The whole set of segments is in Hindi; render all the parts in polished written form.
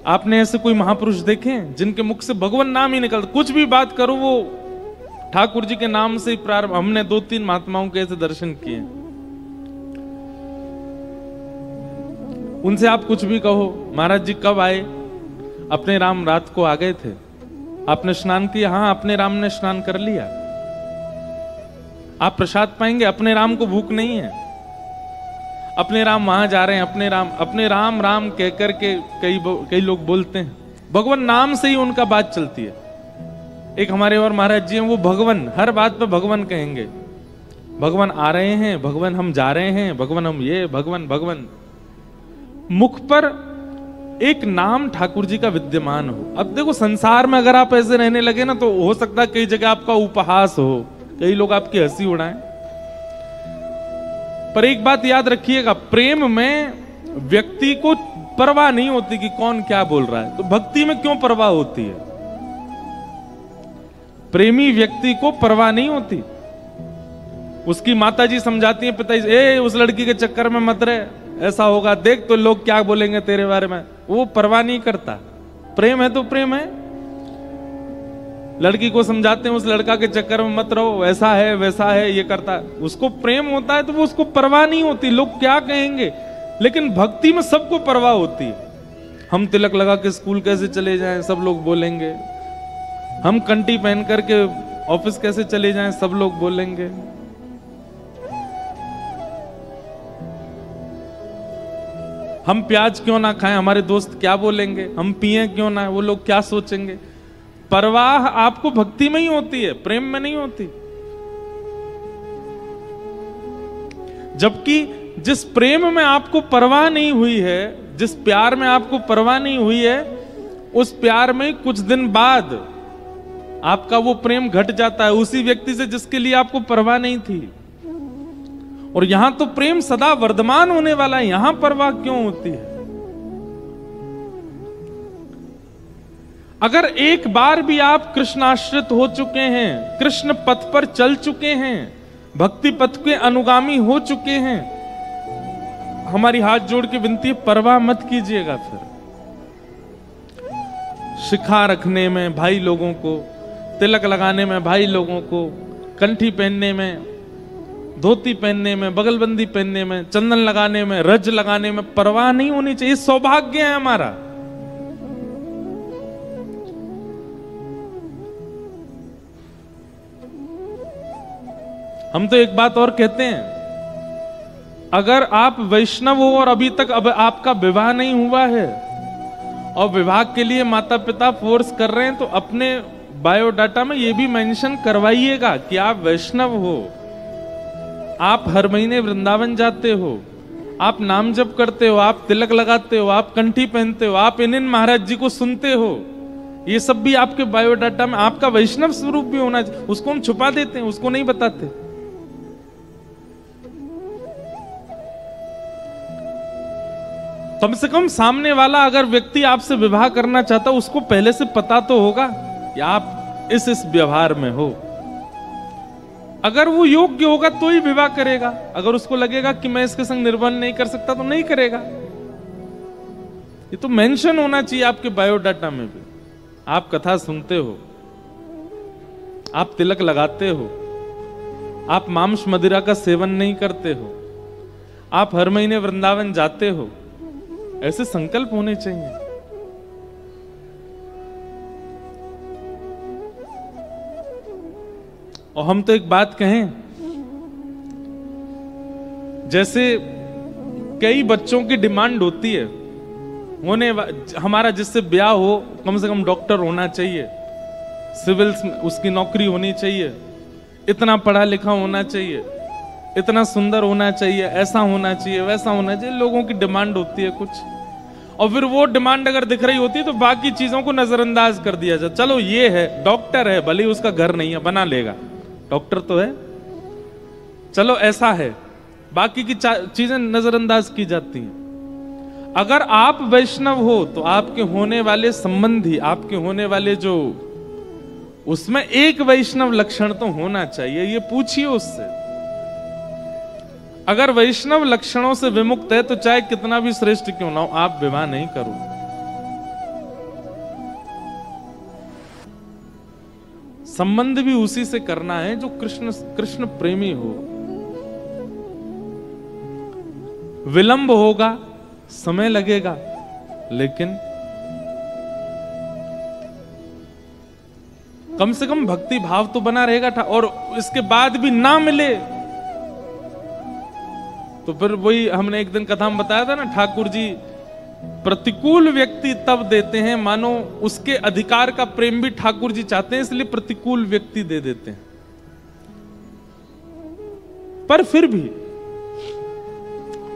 आपने ऐसे कोई महापुरुष देखे जिनके मुख से भगवान नाम ही निकलता, कुछ भी बात करो वो ठाकुर जी के नाम से ही प्रारंभ। हमने 2-3 महात्माओं के ऐसे दर्शन किए, उनसे आप कुछ भी कहो, महाराज जी कब आए? अपने राम रात को आ गए थे। आपने स्नान किया? हाँ, अपने राम ने स्नान कर लिया। आप प्रसाद पाएंगे? अपने राम को भूख नहीं है। अपने राम वहां जा रहे हैं, अपने राम राम कहकर के कई लोग बोलते हैं, भगवान नाम से ही उनका बात चलती है। एक हमारे और महाराज जी हैं, वो भगवान, हर बात पे भगवान कहेंगे। भगवान आ रहे हैं, भगवान हम जा रहे हैं, भगवान हम ये, भगवान भगवान। मुख पर एक नाम ठाकुर जी का विद्यमान हो। अब देखो, संसार में अगर आप ऐसे रहने लगे ना, तो हो सकता है कई जगह आपका उपहास हो, कई लोग आपकी हंसी उड़ाएं, पर एक बात याद रखिएगा, प्रेम में व्यक्ति को परवाह नहीं होती कि कौन क्या बोल रहा है। तो भक्ति में क्यों परवाह होती है? प्रेमी व्यक्ति को परवाह नहीं होती। उसकी माताजी समझाती है पिताजी, ए उस लड़की के चक्कर में मत रहे, ऐसा होगा, देख तो लोग क्या बोलेंगे तेरे बारे में। वो परवाह नहीं करता। प्रेम है तो प्रेम है। लड़की को समझाते हैं उस लड़का के चक्कर में मत रहो, ऐसा है वैसा है, ये करता है। उसको प्रेम होता है तो वो उसको परवाह नहीं होती लोग क्या कहेंगे। लेकिन भक्ति में सबको परवाह होती है। हम तिलक लगा के स्कूल कैसे चले जाएं, सब लोग बोलेंगे। हम कंठी पहन करके ऑफिस कैसे चले जाएं, सब लोग बोलेंगे। हम प्याज क्यों ना खाएं, हमारे दोस्त क्या बोलेंगे। हम पिए क्यों ना, वो लोग क्या सोचेंगे। परवाह आपको भक्ति में ही होती है, प्रेम में नहीं होती। जबकि जिस प्रेम में आपको परवाह नहीं हुई है, जिस प्यार में आपको परवाह नहीं हुई है, उस प्यार में कुछ दिन बाद आपका वो प्रेम घट जाता है उसी व्यक्ति से जिसके लिए आपको परवाह नहीं थी। और यहां तो प्रेम सदा वर्धमान होने वाला है, यहां परवाह क्यों होती है? अगर एक बार भी आप कृष्णाश्रित हो चुके हैं, कृष्ण पथ पर चल चुके हैं, भक्ति पथ के अनुगामी हो चुके हैं, हमारी हाथ जोड़ के विनती है, परवाह मत कीजिएगा। फिर शिखा रखने में भाई लोगों को, तिलक लगाने में भाई लोगों को, कंठी पहनने में, धोती पहनने में, बगलबंदी पहनने में, चंदन लगाने में, रज लगाने में परवाह नहीं होनी चाहिए। सौभाग्य है हमारा। हम तो एक बात और कहते हैं, अगर आप वैष्णव हो और अभी तक अब आपका विवाह नहीं हुआ है और विवाह के लिए माता पिता फोर्स कर रहे हैं, तो अपने बायोडाटा में ये भी मेंशन करवाइएगा कि आप वैष्णव हो, आप हर महीने वृंदावन जाते हो, आप नाम जप करते हो, आप तिलक लगाते हो, आप कंठी पहनते हो, आप इन महाराज जी को सुनते हो। ये सब भी आपके बायोडाटा में आपका वैष्णव स्वरूप भी होना चाहिए। उसको हम छुपा देते हैं, उसको नहीं बताते। कम से कम सामने वाला अगर व्यक्ति आपसे विवाह करना चाहता, उसको पहले से पता तो होगा कि आप इस व्यवहार में हो। अगर वो योग्य होगा तो ही विवाह करेगा। अगर उसको लगेगा कि मैं इसके संग निर्वाण नहीं कर सकता तो नहीं करेगा। ये तो मेंशन होना चाहिए आपके बायोडाटा में भी। आप कथा सुनते हो, आप तिलक लगाते हो, आप मांस मदिरा का सेवन नहीं करते हो, आप हर महीने वृंदावन जाते हो, ऐसे संकल्प होने चाहिए। और हम तो एक बात कहें, जैसे कई बच्चों की डिमांड होती है, हमारा जिससे ब्याह हो कम से कम डॉक्टर होना चाहिए, सिविल उसकी नौकरी होनी चाहिए, इतना पढ़ा लिखा होना चाहिए, इतना सुंदर होना चाहिए, ऐसा होना चाहिए, वैसा होना चाहिए। लोगों की डिमांड होती है कुछ, और फिर वो डिमांड अगर दिख रही होती है तो बाकी चीजों को नजरअंदाज कर दिया जाए। चलो ये है, डॉक्टर है, भले उसका घर नहीं है, बना लेगा, डॉक्टर तो है, चलो ऐसा है, बाकी की चीजें नजरअंदाज की जाती हैं। अगर आप वैष्णव हो तो आपके होने वाले संबंधी, आपके होने वाले जो, उसमें एक वैष्णव लक्षण तो होना चाहिए। ये पूछिए उससे। अगर वैष्णव लक्षणों से विमुक्त है तो चाहे कितना भी श्रेष्ठ क्यों ना हो, आप विवाह नहीं करो। संबंध भी उसी से करना है जो कृष्ण प्रेमी हो। विलंब होगा, समय लगेगा, लेकिन कम से कम भक्ति भाव तो बना रहेगा। और इसके बाद भी ना मिले तो फिर वही हमने एक दिन कथा में बताया था ना, ठाकुर जी प्रतिकूल व्यक्ति तब देते हैं मानो उसके अधिकार का प्रेम भी ठाकुर जी चाहते हैं, इसलिए प्रतिकूल व्यक्ति दे देते हैं। पर फिर भी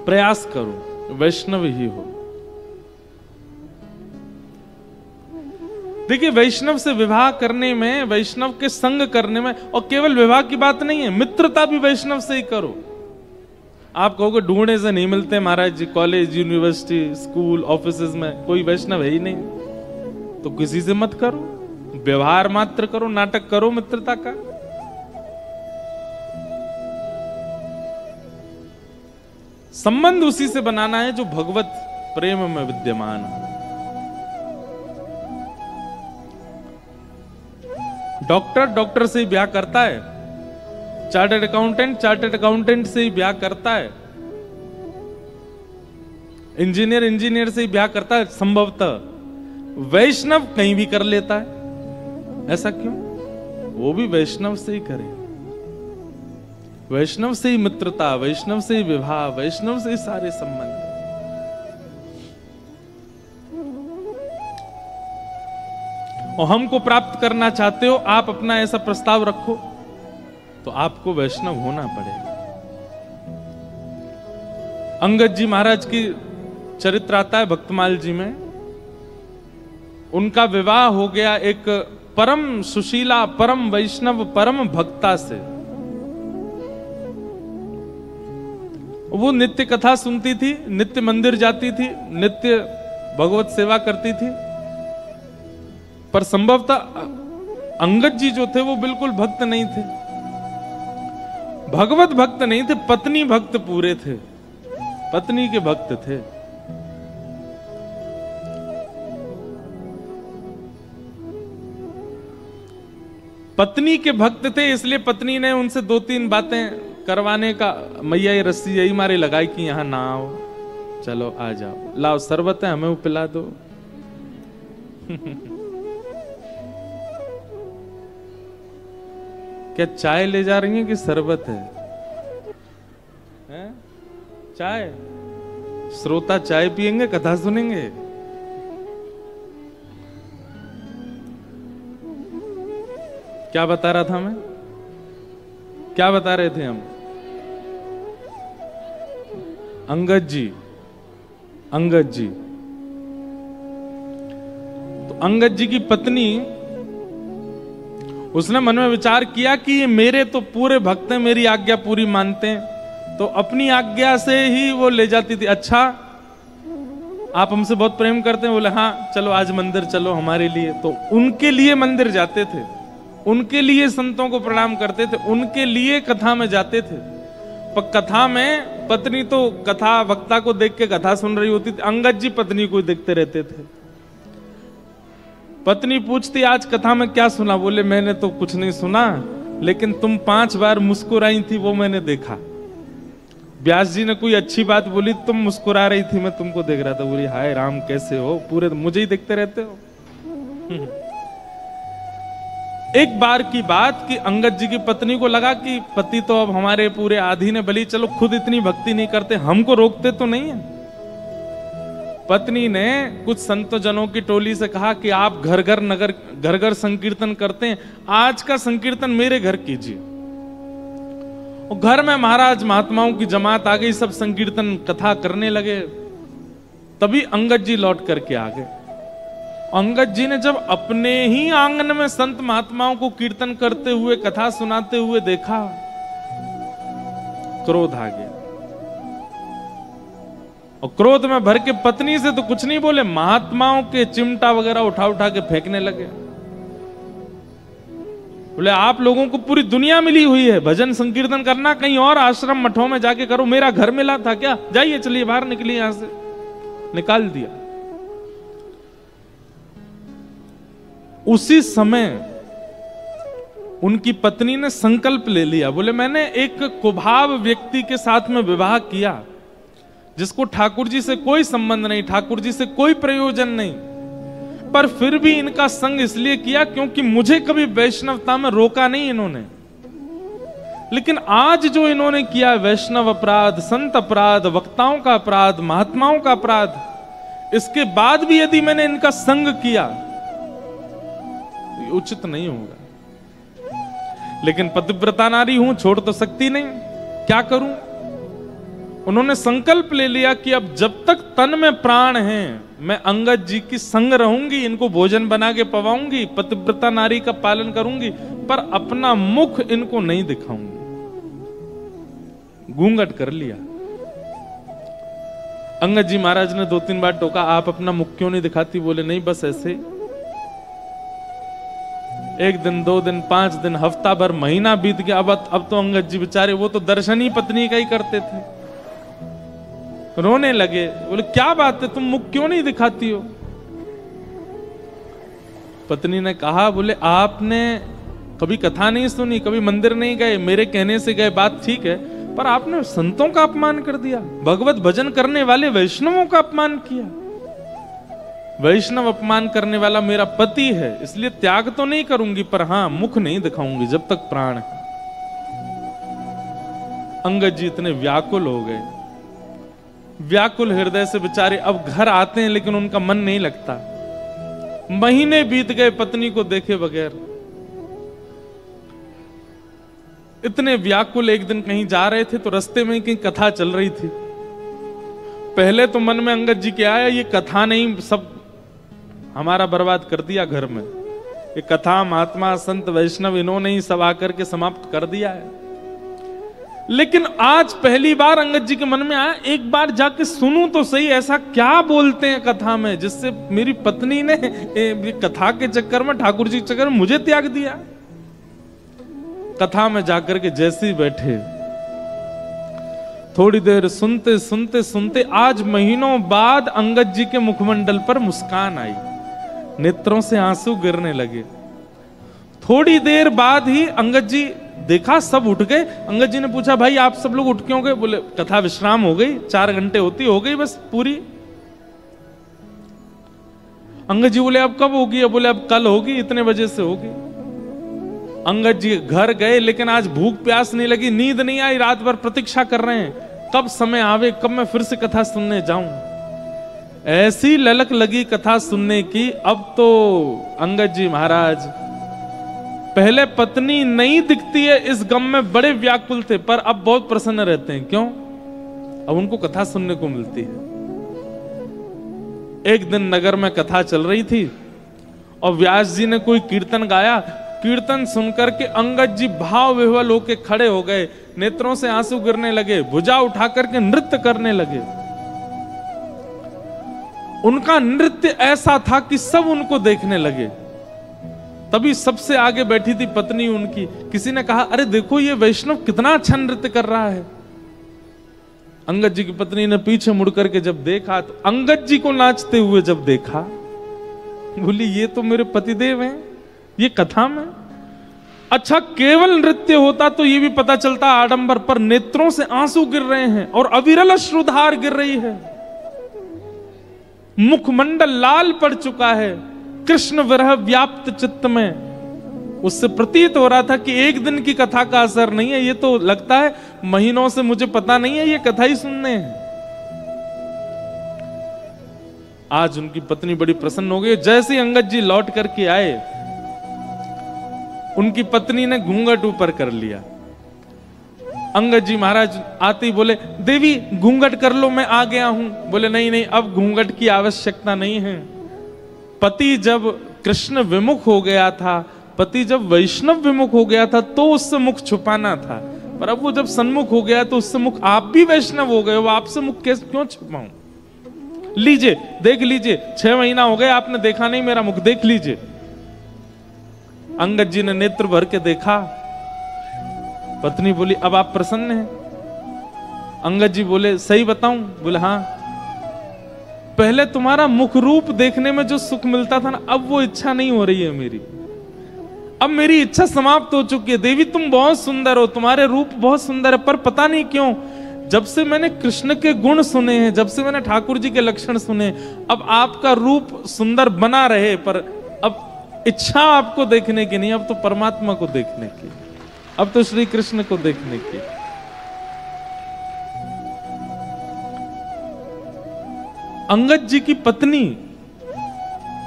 प्रयास करो वैष्णव ही हो। देखिए, वैष्णव से विवाह करने में, वैष्णव के संग करने में, और केवल विवाह की बात नहीं है, मित्रता भी वैष्णव से ही करो। आप कहोगे ढूंढने से नहीं मिलते महाराज जी, कॉलेज, यूनिवर्सिटी, स्कूल, ऑफिसेज में कोई वैष्णव है ही नहीं, तो किसी से मत करो, व्यवहार मात्र करो, नाटक करो मित्रता का। संबंध उसी से बनाना है जो भगवत प्रेम में विद्यमान है। डॉक्टर से ही ब्याह करता है, चार्टर्ड अकाउंटेंट से ही ब्याह करता है, इंजीनियर से ही ब्याह करता है संभवतः। वैष्णव कहीं भी कर लेता है, ऐसा क्यों? वो भी वैष्णव से ही करे, वैष्णव से ही मित्रता, वैष्णव से ही विवाह, वैष्णव से ही सारे संबंध। और हमको प्राप्त करना चाहते हो, आप अपना ऐसा प्रस्ताव रखो तो आपको वैष्णव होना पड़ेगा। अंगद जी महाराज की चरित्र आता है भक्तमाल जी में। उनका विवाह हो गया एक परम सुशीला, परम वैष्णव, परम भक्ता से। वो नित्य कथा सुनती थी, नित्य मंदिर जाती थी, नित्य भगवत सेवा करती थी, पर संभवतः अंगद जी जो थे वो बिल्कुल भक्त नहीं थे, भगवत भक्त नहीं थे, पत्नी भक्त पूरे थे, पत्नी के भक्त थे। पत्नी के भक्त थे, इसलिए पत्नी ने उनसे 2-3 बातें करवाने का, मैया ये रस्सी यही मारे लगाई कि यहां ना आओ, चलो आ जाओ, लाओ शरबत है हमें वो पिला दो। क्या चाय ले जा रही हैं कि शरबत है? हैं? चाय? श्रोता चाय पिएंगे, कथा सुनेंगे? क्या बता रहा था मैं? क्या बता रहे थे हम? अंगद जी तो अंगद जी की पत्नी, उसने मन में विचार किया कि ये मेरे तो पूरे भक्त हैं, मेरी आज्ञा पूरी मानते हैं, तो अपनी आज्ञा से ही वो ले जाती थी। अच्छा, आप हमसे बहुत प्रेम करते हैं? बोले हाँ, चलो आज मंदिर चलो हमारे लिए। तो उनके लिए मंदिर जाते थे, उनके लिए संतों को प्रणाम करते थे, उनके लिए कथा में जाते थे। पर कथा में पत्नी तो कथा वक्ता को देख के कथा सुन रही होती थी, अंगद जी पत्नी को देखते रहते थे। पत्नी पूछती आज कथा में क्या सुना? बोले मैंने तो कुछ नहीं सुना, लेकिन तुम 5 बार मुस्कुराई थी वो मैंने देखा। व्यास जी ने कोई अच्छी बात बोली, तुम मुस्कुरा रही थी, मैं तुमको देख रहा था। बोली हाय राम कैसे हो, पूरे मुझे ही देखते रहते हो। एक बार की बात कि अंगद जी की पत्नी को लगा कि पति तो अब हमारे पूरे आधीन है, भली चलो खुद इतनी भक्ति नहीं करते, हमको रोकते तो नहीं है। पत्नी ने कुछ संत जनों की टोली से कहा कि आप घर घर संकीर्तन करते हैं, आज का संकीर्तन मेरे घर कीजिए। और घर में महाराज महात्माओं की जमात आ गई, सब संकीर्तन कथा करने लगे। तभी अंगद जी लौट करके आ गए। अंगद जी ने जब अपने ही आंगन में संत महात्माओं को कीर्तन करते हुए, कथा सुनाते हुए देखा, क्रोध आ गया। और क्रोध में भर के पत्नी से तो कुछ नहीं बोले, महात्माओं के चिमटा वगैरह उठा उठा के फेंकने लगे। बोले आप लोगों को पूरी दुनिया मिली हुई है, भजन संकीर्तन करना कहीं और आश्रम मठों में जाके करो, मेरा घर मिला था क्या, जाइए चलिए बाहर निकलिए यहां से। निकाल दिया। उसी समय उनकी पत्नी ने संकल्प ले लिया, बोले मैंने एक कुभाव व्यक्ति के साथ में विवाह किया जिसको ठाकुर जी से कोई संबंध नहीं, ठाकुर जी से कोई प्रयोजन नहीं, पर फिर भी इनका संग इसलिए किया क्योंकि मुझे कभी वैष्णवता में रोका नहीं इन्होंने। लेकिन आज जो इन्होंने किया वैष्णव अपराध, संत अपराध, वक्ताओं का अपराध, महात्माओं का अपराध, इसके बाद भी यदि मैंने इनका संग किया ये उचित नहीं होगा। लेकिन पतिव्रता नारी हूं, छोड़ तो सकती नहीं, क्या करूं। उन्होंने संकल्प ले लिया कि अब जब तक तन में प्राण है मैं अंगद जी की संग रहूंगी, इनको भोजन बना के पवाऊंगी, पतिव्रता नारी का पालन करूंगी, पर अपना मुख इनको नहीं दिखाऊंगी। घूंघट कर लिया। अंगद जी महाराज ने 2-3 बार टोका, आप अपना मुख क्यों नहीं दिखाती? बोले नहीं बस ऐसे। 1 दिन 2 दिन 5 दिन हफ्ता भर महीना बीत गया। अब तो अंगद जी बेचारे, वो तो दर्शन ही पत्नी का ही करते थे, रोने लगे। बोले क्या बात है, तुम मुख क्यों नहीं दिखाती हो? पत्नी ने कहा, बोले आपने कभी कथा नहीं सुनी, कभी मंदिर नहीं गए, मेरे कहने से गए, बात ठीक है, पर आपने संतों का अपमान कर दिया, भगवत भजन करने वाले वैष्णवों का अपमान किया। वैष्णव अपमान करने वाला मेरा पति है, इसलिए त्याग तो नहीं करूंगी, पर हां मुख नहीं दिखाऊंगी जब तक प्राण है। अंगद जी इतने व्याकुल हो गए, व्याकुल हृदय से बेचारे अब घर आते हैं, लेकिन उनका मन नहीं लगता। महीने बीत गए पत्नी को देखे बगैर। इतने व्याकुल एक दिन कहीं जा रहे थे तो रास्ते में कहीं कथा चल रही थी। पहले तो मन में अंगद जी के आया, ये कथा नहीं सब हमारा बर्बाद कर दिया घर में, ये कथा महात्मा संत वैष्णव इन्होंने ही सब आकर के समाप्त कर दिया है। लेकिन आज पहली बार अंगद जी के मन में आया, एक बार जाके सुनूं तो सही, ऐसा क्या बोलते हैं कथा में जिससे मेरी पत्नी ने कथा के चक्कर में, ठाकुर जी के चक्कर में मुझे त्याग दिया। कथा में जाकर के जैसे ही बैठे, थोड़ी देर सुनते सुनते सुनते आज महीनों बाद अंगद जी के मुखमंडल पर मुस्कान आई, नेत्रों से आंसू गिरने लगे। थोड़ी देर बाद ही अंगद जी देखा सब उठ गए। अंगद जी ने पूछा, भाई आप सब लोग उठ क्यों गए? बोले कथा विश्राम हो गई, 4 घंटे होती हो गई बस पूरी। अंगद जी बोले अब कब होगी? बोले अब कल होगी, इतने बजे से होगी। अंगद जी घर गए, लेकिन आज भूख प्यास नहीं लगी, नींद नहीं आई, रात भर प्रतीक्षा कर रहे हैं कब समय आवे, कब मैं फिर से कथा सुनने जाऊं। ऐसी ललक लगी कथा सुनने की। अब तो अंगद जी महाराज पहले पत्नी नहीं दिखती है इस गम में बड़े व्याकुल थे, पर अब बहुत प्रसन्न रहते हैं। क्यों? अब उनको कथा सुनने को मिलती है। एक दिन नगर में कथा चल रही थी और व्यास जी ने कोई कीर्तन गाया। कीर्तन सुनकर के अंगद जी भाव विह्वल होके खड़े हो गए, नेत्रों से आंसू गिरने लगे, भुजा उठा करके नृत्य करने लगे। उनका नृत्य ऐसा था कि सब उनको देखने लगे। तभी सबसे आगे बैठी थी पत्नी उनकी। किसी ने कहा, अरे देखो ये वैष्णव कितना अच्छा नृत्य कर रहा है। अंगद जी की पत्नी ने पीछे मुड़ करके जब देखा तो अंगद जी को नाचते हुए जब देखा, बोली ये तो मेरे पतिदेव हैं, ये कथा में। अच्छा केवल नृत्य होता तो ये भी पता चलता आडंबर, पर नेत्रों से आंसू गिर रहे हैं और अविरल अश्रुधार गिर रही है, मुखमंडल लाल पड़ चुका है, कृष्ण विरह व्याप्त चित्त में। उससे प्रतीत हो रहा था कि एक दिन की कथा का असर नहीं है, ये तो लगता है महीनों से मुझे पता नहीं है ये कथा ही सुनने हैं। आज उनकी पत्नी बड़ी प्रसन्न हो गई। जैसे ही अंगद जी लौट करके आए, उनकी पत्नी ने घूंघट ऊपर कर लिया। अंगद जी महाराज आते ही बोले, देवी घूंघट कर लो, मैं आ गया हूं। बोले नहीं नहीं, अब घूंघट की आवश्यकता नहीं है। पति जब कृष्ण विमुख हो गया था, पति जब वैष्णव विमुख हो गया था तो उससे मुख छुपाना था, पर अब वो जब सन्मुख हो गया तो उससे मुख, आप भी वैष्णव हो गए हो, आपसे मुख कैसे क्यों छुपाऊं? लीजिए देख लीजिए, 6 महीना हो गए आपने देखा नहीं मेरा मुख, देख लीजिए। अंगद जी ने नेत्र भर के देखा। पत्नी बोली, अब आप प्रसन्न हैं? अंगद जी बोले, सही बताऊं? बोले हाँ। पहले तुम्हारा मुख रूप देखने में जो सुख मिलता था ना, अब वो इच्छा नहीं हो रही है मेरी। अब मेरी इच्छा समाप्त हो चुकी है। देवी तुम बहुत सुंदर हो, तुम्हारे रूप बहुत सुंदर है, पर पता नहीं क्यों जब से मैंने कृष्ण के गुण सुने हैं, जब से मैंने ठाकुर जी के लक्षण सुने, अब आपका रूप सुंदर बना रहे, पर अब इच्छा आपको देखने की नहीं, अब तो परमात्मा को देखने की, अब तो श्री कृष्ण को देखने की। अंगद जी की पत्नी,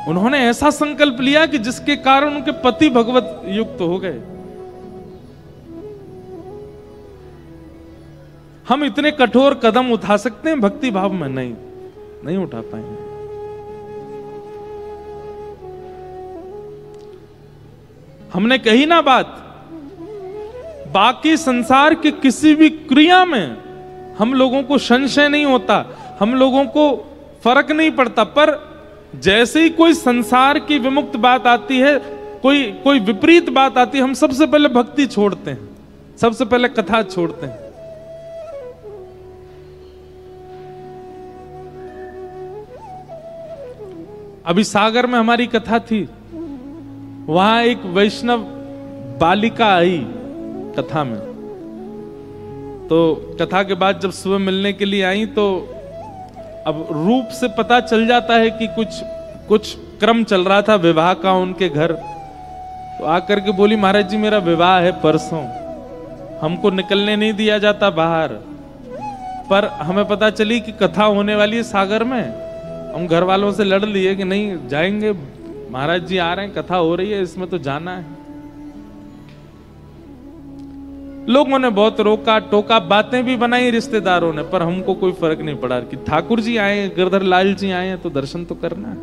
उन्होंने ऐसा संकल्प लिया कि जिसके कारण उनके पति भगवत युक्त हो गए। हम इतने कठोर कदम उठा सकते हैं भक्ति भाव में? नहीं उठा पाएंगे। हमने कही ना बात, बाकी संसार की किसी भी क्रिया में हम लोगों को संशय नहीं होता, हम लोगों को फर्क नहीं पड़ता, पर जैसे ही कोई संसार की विमुक्त बात आती है, कोई विपरीत बात आती है, हम सबसे पहले भक्ति छोड़ते हैं, सबसे पहले कथा छोड़ते हैं। अभी सागर में हमारी कथा थी, वहां एक वैष्णव बालिका आई कथा में। तो कथा के बाद जब सुबह मिलने के लिए आई, तो अब रूप से पता चल जाता है कि कुछ क्रम चल रहा था विवाह का उनके घर। तो आकर के बोली, महाराज जी मेरा विवाह है परसों, हमको निकलने नहीं दिया जाता बाहर, पर हमें पता चली कि कथा होने वाली है सागर में। हम घर वालों से लड़ लिए कि नहीं जाएंगे, महाराज जी आ रहे हैं, कथा हो रही है, इसमें तो जाना है। लोगों ने बहुत रोका टोका, बातें भी बनाई रिश्तेदारों ने, पर हमको कोई फर्क नहीं पड़ा कि ठाकुर जी आए, गिरधर लाल जी आए हैं, तो दर्शन तो करना है।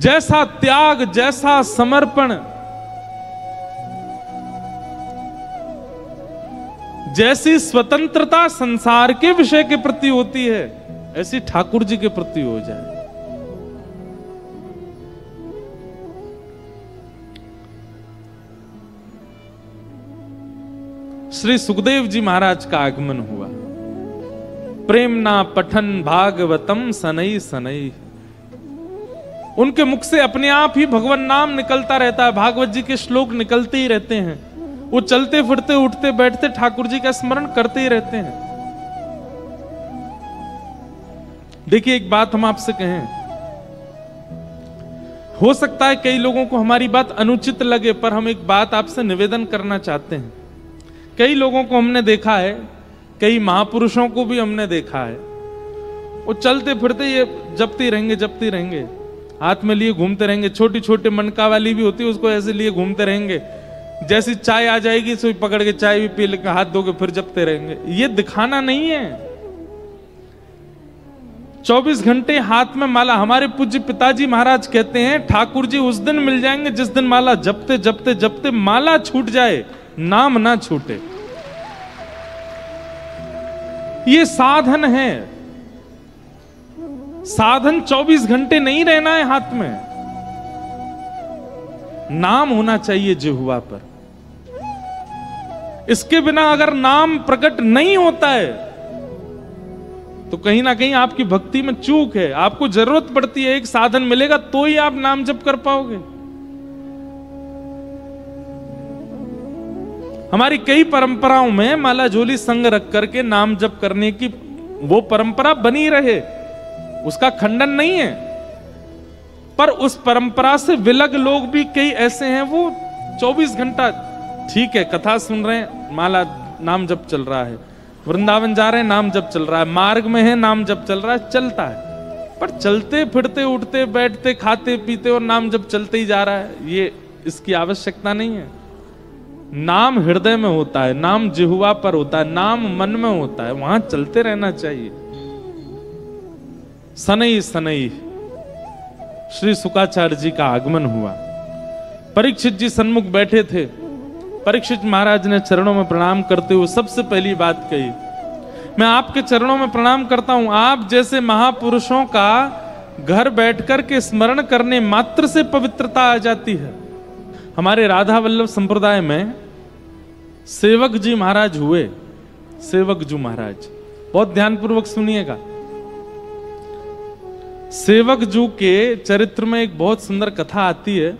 जैसा त्याग, जैसा समर्पण, जैसी स्वतंत्रता संसार के विषय के प्रति होती है, ऐसी ठाकुर जी के प्रति हो जाए। श्री सुखदेव जी महाराज का आगमन हुआ। प्रेम ना पठन भागवतम सनई सनई, उनके मुख से अपने आप ही भगवान नाम निकलता रहता है, भागवत जी के श्लोक निकलते ही रहते हैं। वो चलते फिरते उठते बैठते ठाकुर जी का स्मरण करते ही रहते हैं। देखिए एक बात हम आपसे कहें, हो सकता है कई लोगों को हमारी बात अनुचित लगे, पर हम एक बात आपसे निवेदन करना चाहते हैं। कई लोगों को हमने देखा है, कई महापुरुषों को भी हमने देखा है, वो चलते फिरते ये जपते रहेंगे, हाथ में लिए घूमते रहेंगे। छोटी छोटी मनका वाली भी होती है, उसको ऐसे लिए घूमते रहेंगे। जैसी चाय आ जाएगी तो पकड़ के चाय भी पी लेकर हाथ धोके फिर जपते रहेंगे। ये दिखाना नहीं है। 24 घंटे हाथ में माला। हमारे पूज्य पिताजी महाराज कहते हैं, ठाकुर जी उस दिन मिल जाएंगे जिस दिन माला जपते जपते जपते माला छूट जाए, नाम ना छूटे। ये साधन है। साधन 24 घंटे नहीं रहना है हाथ में, नाम होना चाहिए जिह्वा पर। इसके बिना अगर नाम प्रकट नहीं होता है तो कहीं ना कहीं आपकी भक्ति में चूक है। आपको जरूरत पड़ती है, एक साधन मिलेगा तो ही आप नाम जप कर पाओगे। हमारी कई परंपराओं में माला झोली संग रख करके नाम जप करने की वो परंपरा बनी रहे, उसका खंडन नहीं है। पर उस परंपरा से विलग लोग भी कई ऐसे हैं, वो 24 घंटा ठीक है कथा सुन रहे हैं, माला नाम जप चल रहा है, वृंदावन जा रहे हैं नाम जप चल रहा है, मार्ग में है नाम जप चल रहा है, चलता है। पर चलते फिरते उठते बैठते खाते पीते और नाम जप चलते ही जा रहा है, ये इसकी आवश्यकता नहीं है। नाम हृदय में होता है, नाम जिह्वा पर होता है, नाम मन में होता है, वहां चलते रहना चाहिए। सनई सनई श्री शुकाचार्य जी का आगमन हुआ। परीक्षित जी सन्मुख बैठे थे। परीक्षित महाराज ने चरणों में प्रणाम करते हुए सबसे पहली बात कही, मैं आपके चरणों में प्रणाम करता हूं। आप जैसे महापुरुषों का घर बैठकर के स्मरण करने मात्र से पवित्रता आ जाती है। हमारे राधा वल्लभ संप्रदाय में सेवक जी महाराज हुए, सेवक जी महाराज, बहुत ध्यानपूर्वक सुनिएगा। सेवक जू के चरित्र में एक बहुत सुंदर कथा आती है,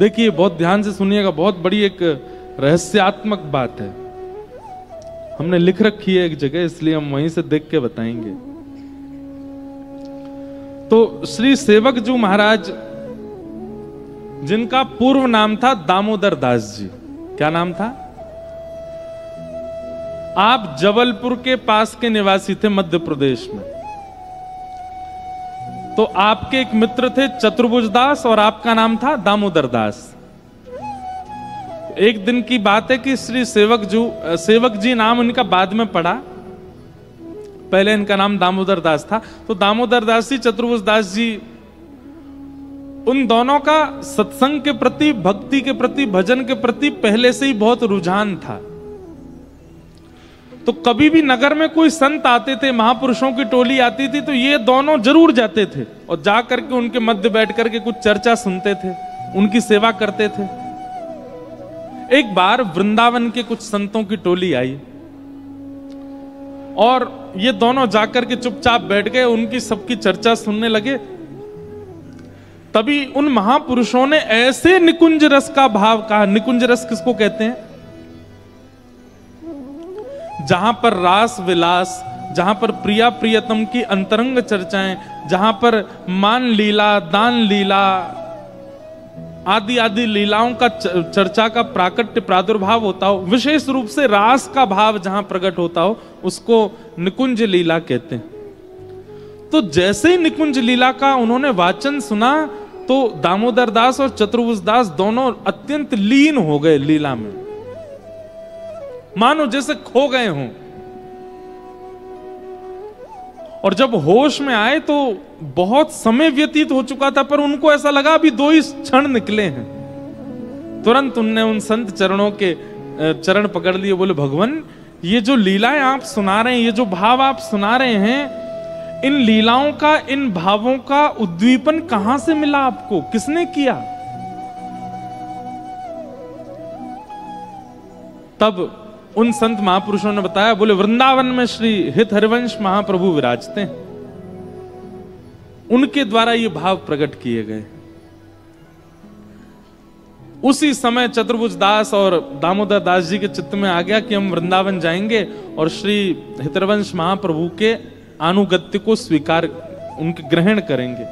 देखिए बहुत ध्यान से सुनिएगा, बहुत बड़ी एक रहस्यात्मक बात है। हमने लिख रखी है एक जगह, इसलिए हम वहीं से देख के बताएंगे। तो श्री सेवक जू महाराज, जिनका पूर्व नाम था दामोदर दास जी, क्या नाम था? आप जबलपुर के पास के निवासी थे मध्य प्रदेश में। तो आपके एक मित्र थे चतुर्भुज दास और आपका नाम था दामोदर दास। एक दिन की बात है कि श्री सेवक जी नाम उनका बाद में पड़ा, पहले इनका नाम दामोदर दास था। तो दामोदर दास जी, चतुर्भुज दास जी, उन दोनों का सत्संग के प्रति, भक्ति के प्रति, भजन के प्रति पहले से ही बहुत रुझान था। तो कभी भी नगर में कोई संत आते थे, महापुरुषों की टोली आती थी, तो ये दोनों जरूर जाते थे और जाकर के उनके मध्य बैठ करके कुछ चर्चा सुनते थे, उनकी सेवा करते थे। एक बार वृंदावन के कुछ संतों की टोली आई और ये दोनों जाकर के चुपचाप बैठ गए, उनकी सबकी चर्चा सुनने लगे। तभी उन महापुरुषों ने ऐसे निकुंज रस का भाव कहा। निकुंज रस किसको कहते हैं? जहां पर रास विलास, जहां पर प्रिया प्रियतम की अंतरंग चर्चाएं, जहां पर मान लीला, दान लीला आदि आदि लीलाओं का चर्चा का प्राकट्य प्रादुर्भाव होता हो, विशेष रूप से रास का भाव जहां प्रकट होता हो, उसको निकुंज लीला कहते हैं। तो जैसे ही निकुंज लीला का उन्होंने वाचन सुना तो दामोदर दास और चतुर्भुज दास दोनों अत्यंत लीन हो गए लीला में, मानो जैसे खो गए हों। और जब होश में आए तो बहुत समय व्यतीत हो चुका था, पर उनको ऐसा लगा अभी 2 ही क्षण निकले हैं। तुरंत उनने उन संत चरणों के चरण पकड़ लिए, बोले भगवान, ये जो लीलाएं आप सुना रहे हैं, ये जो भाव आप सुना रहे हैं, इन लीलाओं का, इन भावों का उद्दीपन कहां से मिला आपको, किसने किया? तब उन संत महापुरुषों ने बताया, बोले वृंदावन में श्री हित हरिवंश महाप्रभु विराजते हैं, उनके द्वारा ये भाव प्रकट किए गए। उसी समय चतुर्भुज दास और दामोदर दास जी के चित्त में आ गया कि हम वृंदावन जाएंगे और श्री हितरवंश महाप्रभु के अनुगत्य को स्वीकार, उनके ग्रहण करेंगे।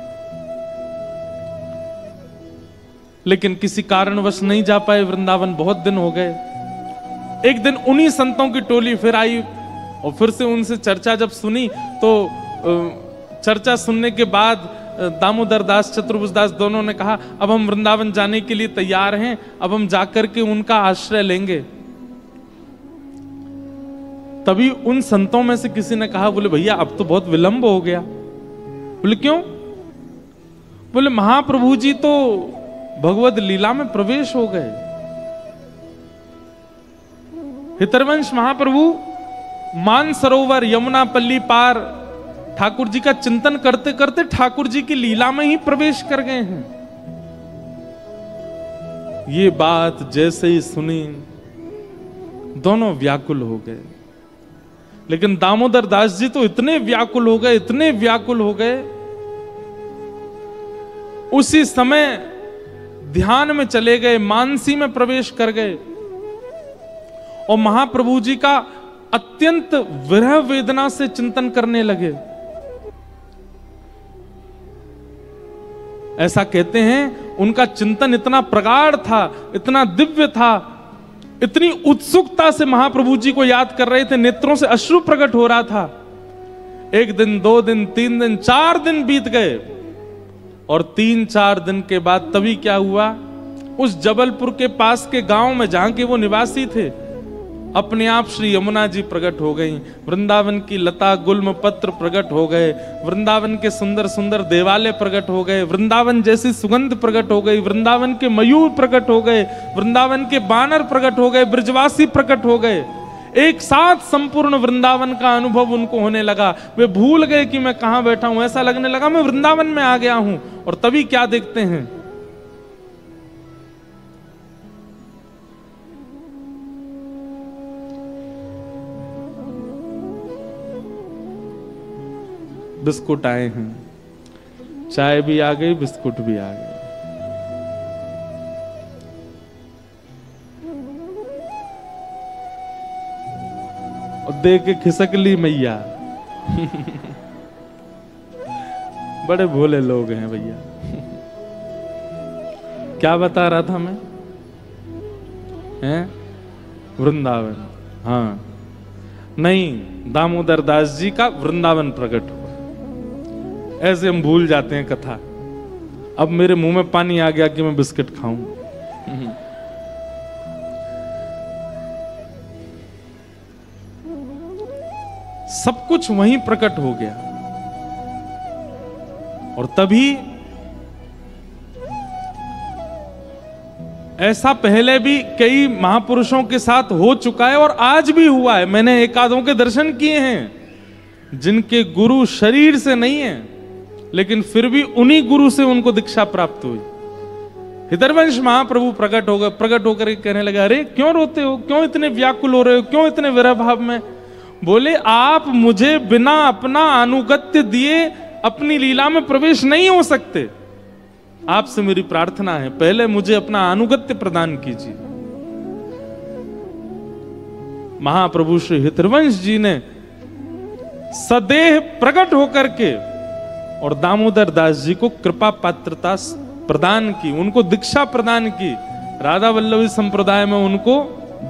लेकिन किसी कारणवश नहीं जा पाए वृंदावन, बहुत दिन हो गए। एक दिन उन्हीं संतों की टोली फिर आई और फिर से उनसे चर्चा जब सुनी तो चर्चा सुनने के बाद दामोदर दास, चतुर्भुज दास दोनों ने कहा, अब हम वृंदावन जाने के लिए तैयार हैं, अब हम जाकर के उनका आश्रय लेंगे। तभी उन संतों में से किसी ने कहा, बोले भैया अब तो बहुत विलंब हो गया। बोले क्यों? बोले महाप्रभु जी तो भगवद लीला में प्रवेश हो गए। हितरवंश महाप्रभु मानसरोवर, यमुना पल्ली पार ठाकुर जी का चिंतन करते करते ठाकुर जी की लीला में ही प्रवेश कर गए हैं। ये बात जैसे ही सुनी दोनों व्याकुल हो गए। लेकिन दामोदर दास जी तो इतने व्याकुल हो गए, इतने व्याकुल हो गए, उसी समय ध्यान में चले गए, मानसी में प्रवेश कर गए और महाप्रभु जी का अत्यंत विरह वेदना से चिंतन करने लगे। ऐसा कहते हैं उनका चिंतन इतना प्रगाढ़ था, इतना दिव्य था, इतनी उत्सुकता से महाप्रभु जी को याद कर रहे थे, नेत्रों से अश्रु प्रकट हो रहा था। 1 दिन, 2 दिन, 3 दिन, 4 दिन बीत गए और 3-4 दिन के बाद तभी क्या हुआ, उस जबलपुर के पास के गांव में जहां के वो निवासी थे, अपने आप श्री यमुना जी प्रकट हो गई, वृंदावन की लता गुल्म पत्र प्रकट हो गए, वृंदावन के सुंदर सुंदर देवालय प्रकट हो गए, वृंदावन जैसी सुगंध प्रकट हो गई, वृंदावन के मयूर प्रकट हो गए, वृंदावन के बानर प्रकट हो गए, ब्रजवासी प्रकट हो गए। एक साथ संपूर्ण वृंदावन का अनुभव उनको होने लगा। वे भूल गए कि मैं कहां बैठा हूं, ऐसा लगने लगा मैं वृंदावन में आ गया हूं। और तभी क्या देखते हैं, बिस्कुट आए हैं, चाय भी आ गई, बिस्कुट भी आ गए। और देख के खिसक ली मैया। बड़े भोले लोग हैं भैया। क्या बता रहा था मैं, हैं? वृंदावन, हाँ नहीं, दामोदर दास जी का वृंदावन प्रकट हुआ। ऐसे हम भूल जाते हैं कथा। अब मेरे मुंह में पानी आ गया कि मैं बिस्किट खाऊं। सब कुछ वहीं प्रकट हो गया। और तभी ऐसा पहले भी कई महापुरुषों के साथ हो चुका है और आज भी हुआ है। मैंने एक आधों के दर्शन किए हैं जिनके गुरु शरीर से नहीं है, लेकिन फिर भी उन्हीं गुरु से उनको दीक्षा प्राप्त हुई। हितरवंश महाप्रभु प्रकट हो गए, प्रकट होकर कहने लगे, अरे क्यों रोते हो, क्यों इतने व्याकुल हो रहे हो, क्यों इतने विरह भाव में? बोले, आप मुझे बिना अपना अनुगत्य दिए अपनी लीला में प्रवेश नहीं हो सकते। आपसे मेरी प्रार्थना है, पहले मुझे अपना अनुगत्य प्रदान कीजिए। महाप्रभु श्री हितरवंश जी ने सदेह प्रकट होकर के और दामोदर दास जी को कृपा पात्रता प्रदान की, उनको दीक्षा प्रदान की। राधा वल्लभी संप्रदाय में उनको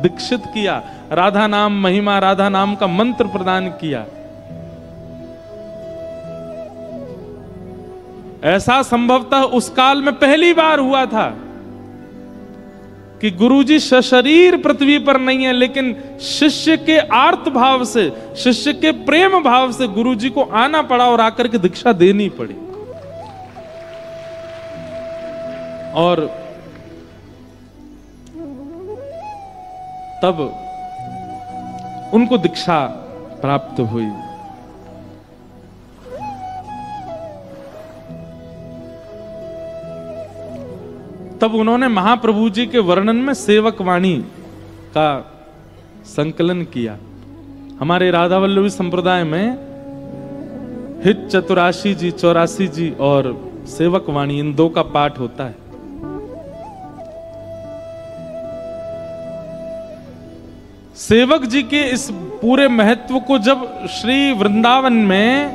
दीक्षित किया, राधा नाम महिमा, राधा नाम का मंत्र प्रदान किया। ऐसा संभवतः उस काल में पहली बार हुआ था कि गुरुजी सशरीर पृथ्वी पर नहीं है, लेकिन शिष्य के आर्त भाव से, शिष्य के प्रेम भाव से गुरुजी को आना पड़ा और आकर के दीक्षा देनी पड़ी। और तब उनको दीक्षा प्राप्त हुई। तब उन्होंने महाप्रभु जी के वर्णन में सेवक वाणी का संकलन किया। हमारे राधा वल्लभी संप्रदाय में हित चतुराशी जी, 84 जी और सेवक वाणी, इन दो का पाठ होता है। सेवक जी के इस पूरे महत्व को जब श्री वृंदावन में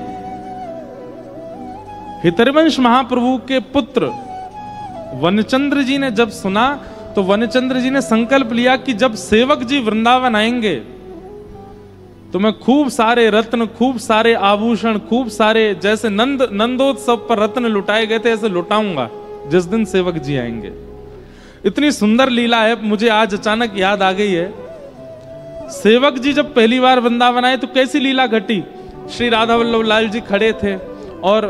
हितरवंश महाप्रभु के पुत्र वनचंद्र जी ने जब सुना, तो वनचंद्र जी ने संकल्प लिया कि जब सेवक जी वृंदावन आएंगे तो मैं खूब सारे रत्न, खूब सारे आभूषण, खूब सारे, जैसे नंदोत्सव पर रत्न लुटाए गए थे ऐसे लुटाऊंगा जिस दिन सेवक जी आएंगे। इतनी सुंदर लीला है, मुझे आज अचानक याद आ गई है। सेवक जी जब पहली बार वृंदावन आए तो कैसी लीला घटी। श्री राधा वल्लभ लाल जी खड़े थे और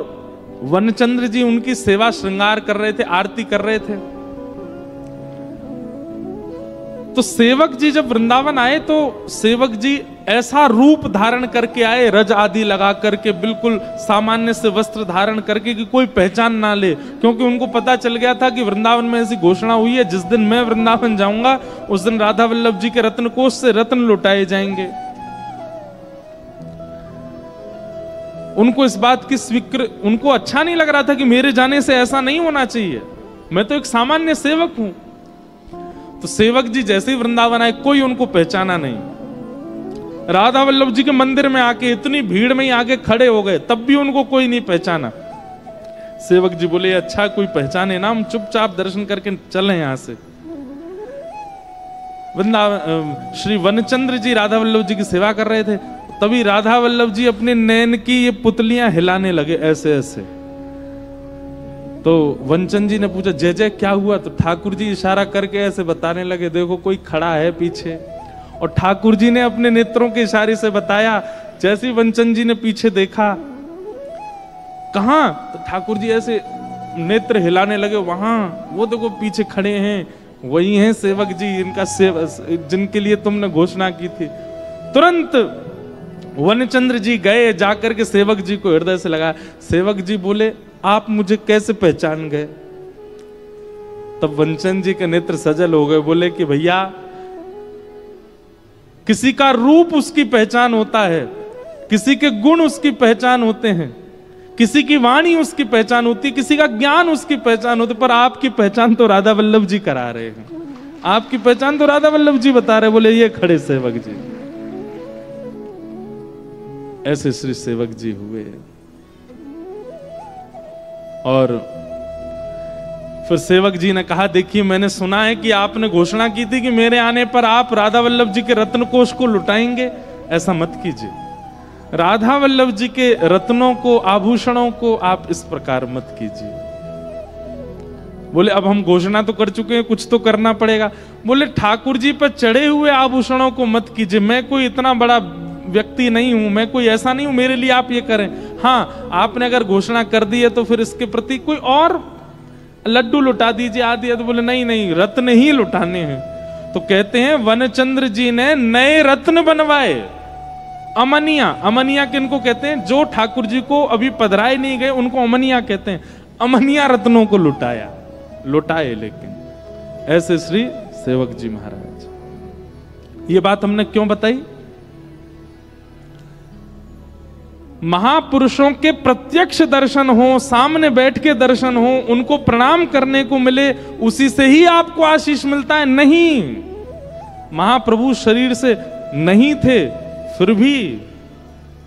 वनचंद्र जी उनकी सेवा श्रृंगार कर रहे थे, आरती कर रहे थे। तो सेवक जी जब वृंदावन आए तो सेवक जी ऐसा रूप धारण करके आए, रज आदि लगा करके, बिल्कुल सामान्य से वस्त्र धारण करके कि कोई पहचान ना ले, क्योंकि उनको पता चल गया था कि वृंदावन में ऐसी घोषणा हुई है, जिस दिन मैं वृंदावन जाऊंगा उस दिन राधा वल्लभ जी के रत्न कोष से रत्न लुटाए जाएंगे। उनको इस बात की उनको अच्छा नहीं लग रहा था कि मेरे जाने से ऐसा नहीं होना चाहिए, मैं तो एक सामान्य सेवक हूं। तो सेवक जी जैसे ही वृंदावन आए, कोई उनको पहचाना नहीं। राधा वल्लभ जी के मंदिर में आके इतनी भीड़ में ही आके खड़े हो गए, तब भी उनको कोई नहीं पहचाना। सेवक जी बोले, अच्छा कोई पहचाने ना, हम चुपचाप दर्शन करके चले यहां से। वृंदावन श्री वनचंद्र जी राधा वल्लभ जी की सेवा कर रहे थे, तभी राधा वल्लभ जी अपने नैन की ये पुतलियां हिलाने लगे ऐसे ऐसे। तो वनचंद जी ने पूछा, जय जय क्या हुआ? तो ठाकुर जी इशारा करके ऐसे बताने लगे, देखो कोई खड़ा है पीछे। और ठाकुर जी ने अपने नेत्रों के इशारे से बताया। जैसे ही वनचंद जी ने पीछे देखा, कहां? तो ठाकुर जी ऐसे नेत्र हिलाने लगे, वहां वो देखो पीछे खड़े हैं, वही हैं सेवक जी, इनका जिनके लिए तुमने घोषणा की थी। तुरंत वनचंद्र जी गए, जाकर के सेवक जी को हृदय से लगा। सेवक जी बोले, आप मुझे कैसे पहचान गए? तब वनचंद्र जी के नेत्र सजल हो गए, बोले कि भैया, किसी का रूप उसकी पहचान होता है, किसी के गुण उसकी पहचान होते हैं, किसी की वाणी उसकी पहचान होती है, किसी का ज्ञान उसकी पहचान होती है, पर आपकी पहचान तो राधा वल्लभ जी करा रहे हैं, आपकी पहचान तो राधा वल्लभ जी बता रहे। बोले ये खड़े सेवक जी। ऐसे श्री सेवक जी हुए। और फिर सेवक जी ने कहा, देखिए मैंने सुना है कि आपने घोषणा की थी कि मेरे आने पर आप राधा वल्लभ जी के रत्न कोष को लुटाएंगे। ऐसा मत कीजिए, राधा वल्लभ जी के रत्नों को, आभूषणों को आप इस प्रकार मत कीजिए। बोले अब हम घोषणा तो कर चुके हैं, कुछ तो करना पड़ेगा। बोले ठाकुर जी पर चढ़े हुए आभूषणों को मत कीजिए, मैं कोई इतना बड़ा व्यक्ति नहीं हूं, मैं कोई ऐसा नहीं हूं मेरे लिए आप ये करें। हाँ, आपने अगर घोषणा कर दी है तो फिर इसके प्रति कोई और लड्डू लुटा दीजिए आदि। तो बोले नहीं नहीं, रत्न ही लुटाने हैं। तो कहते हैं वनचंद्र जी ने नए रत्न बनवाए, अमनिया। अमनिया किनको कहते हैं? जो ठाकुर जी को अभी पधराए नहीं गए उनको अमनिया कहते हैं। अमनिया रत्नों को लुटाए। लेकिन ऐसे श्री सेवक जी महाराज। ये बात हमने क्यों बताई? महापुरुषों के प्रत्यक्ष दर्शन हो, सामने बैठ के दर्शन हो, उनको प्रणाम करने को मिले, उसी से ही आपको आशीष मिलता है। नहीं, महाप्रभु शरीर से नहीं थे, फिर भी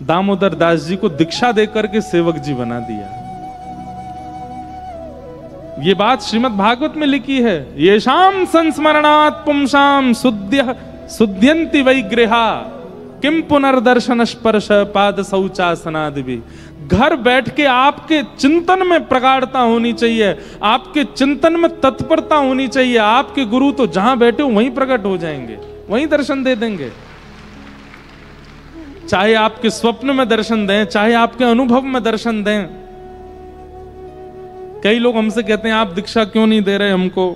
दामोदर दास जी को दीक्षा देकर के सेवक जी बना दिया। ये बात श्रीमद् भागवत में लिखी है। येषाम संस्मरणात् पुंसाम शुद्ध्यन्ति वैगृहा किम पुनर्दर्शन स्पर्श पाद शौचासनादि भी। घर बैठ के आपके चिंतन में प्रगाढ़ता होनी चाहिए, आपके चिंतन में तत्परता होनी चाहिए। आपके गुरु तो जहां बैठे हो वहीं प्रकट हो जाएंगे, वहीं दर्शन दे देंगे। चाहे आपके स्वप्न में दर्शन दें, चाहे आपके अनुभव में दर्शन दें। कई लोग हमसे कहते हैं आप दीक्षा क्यों नहीं दे रहे हमको?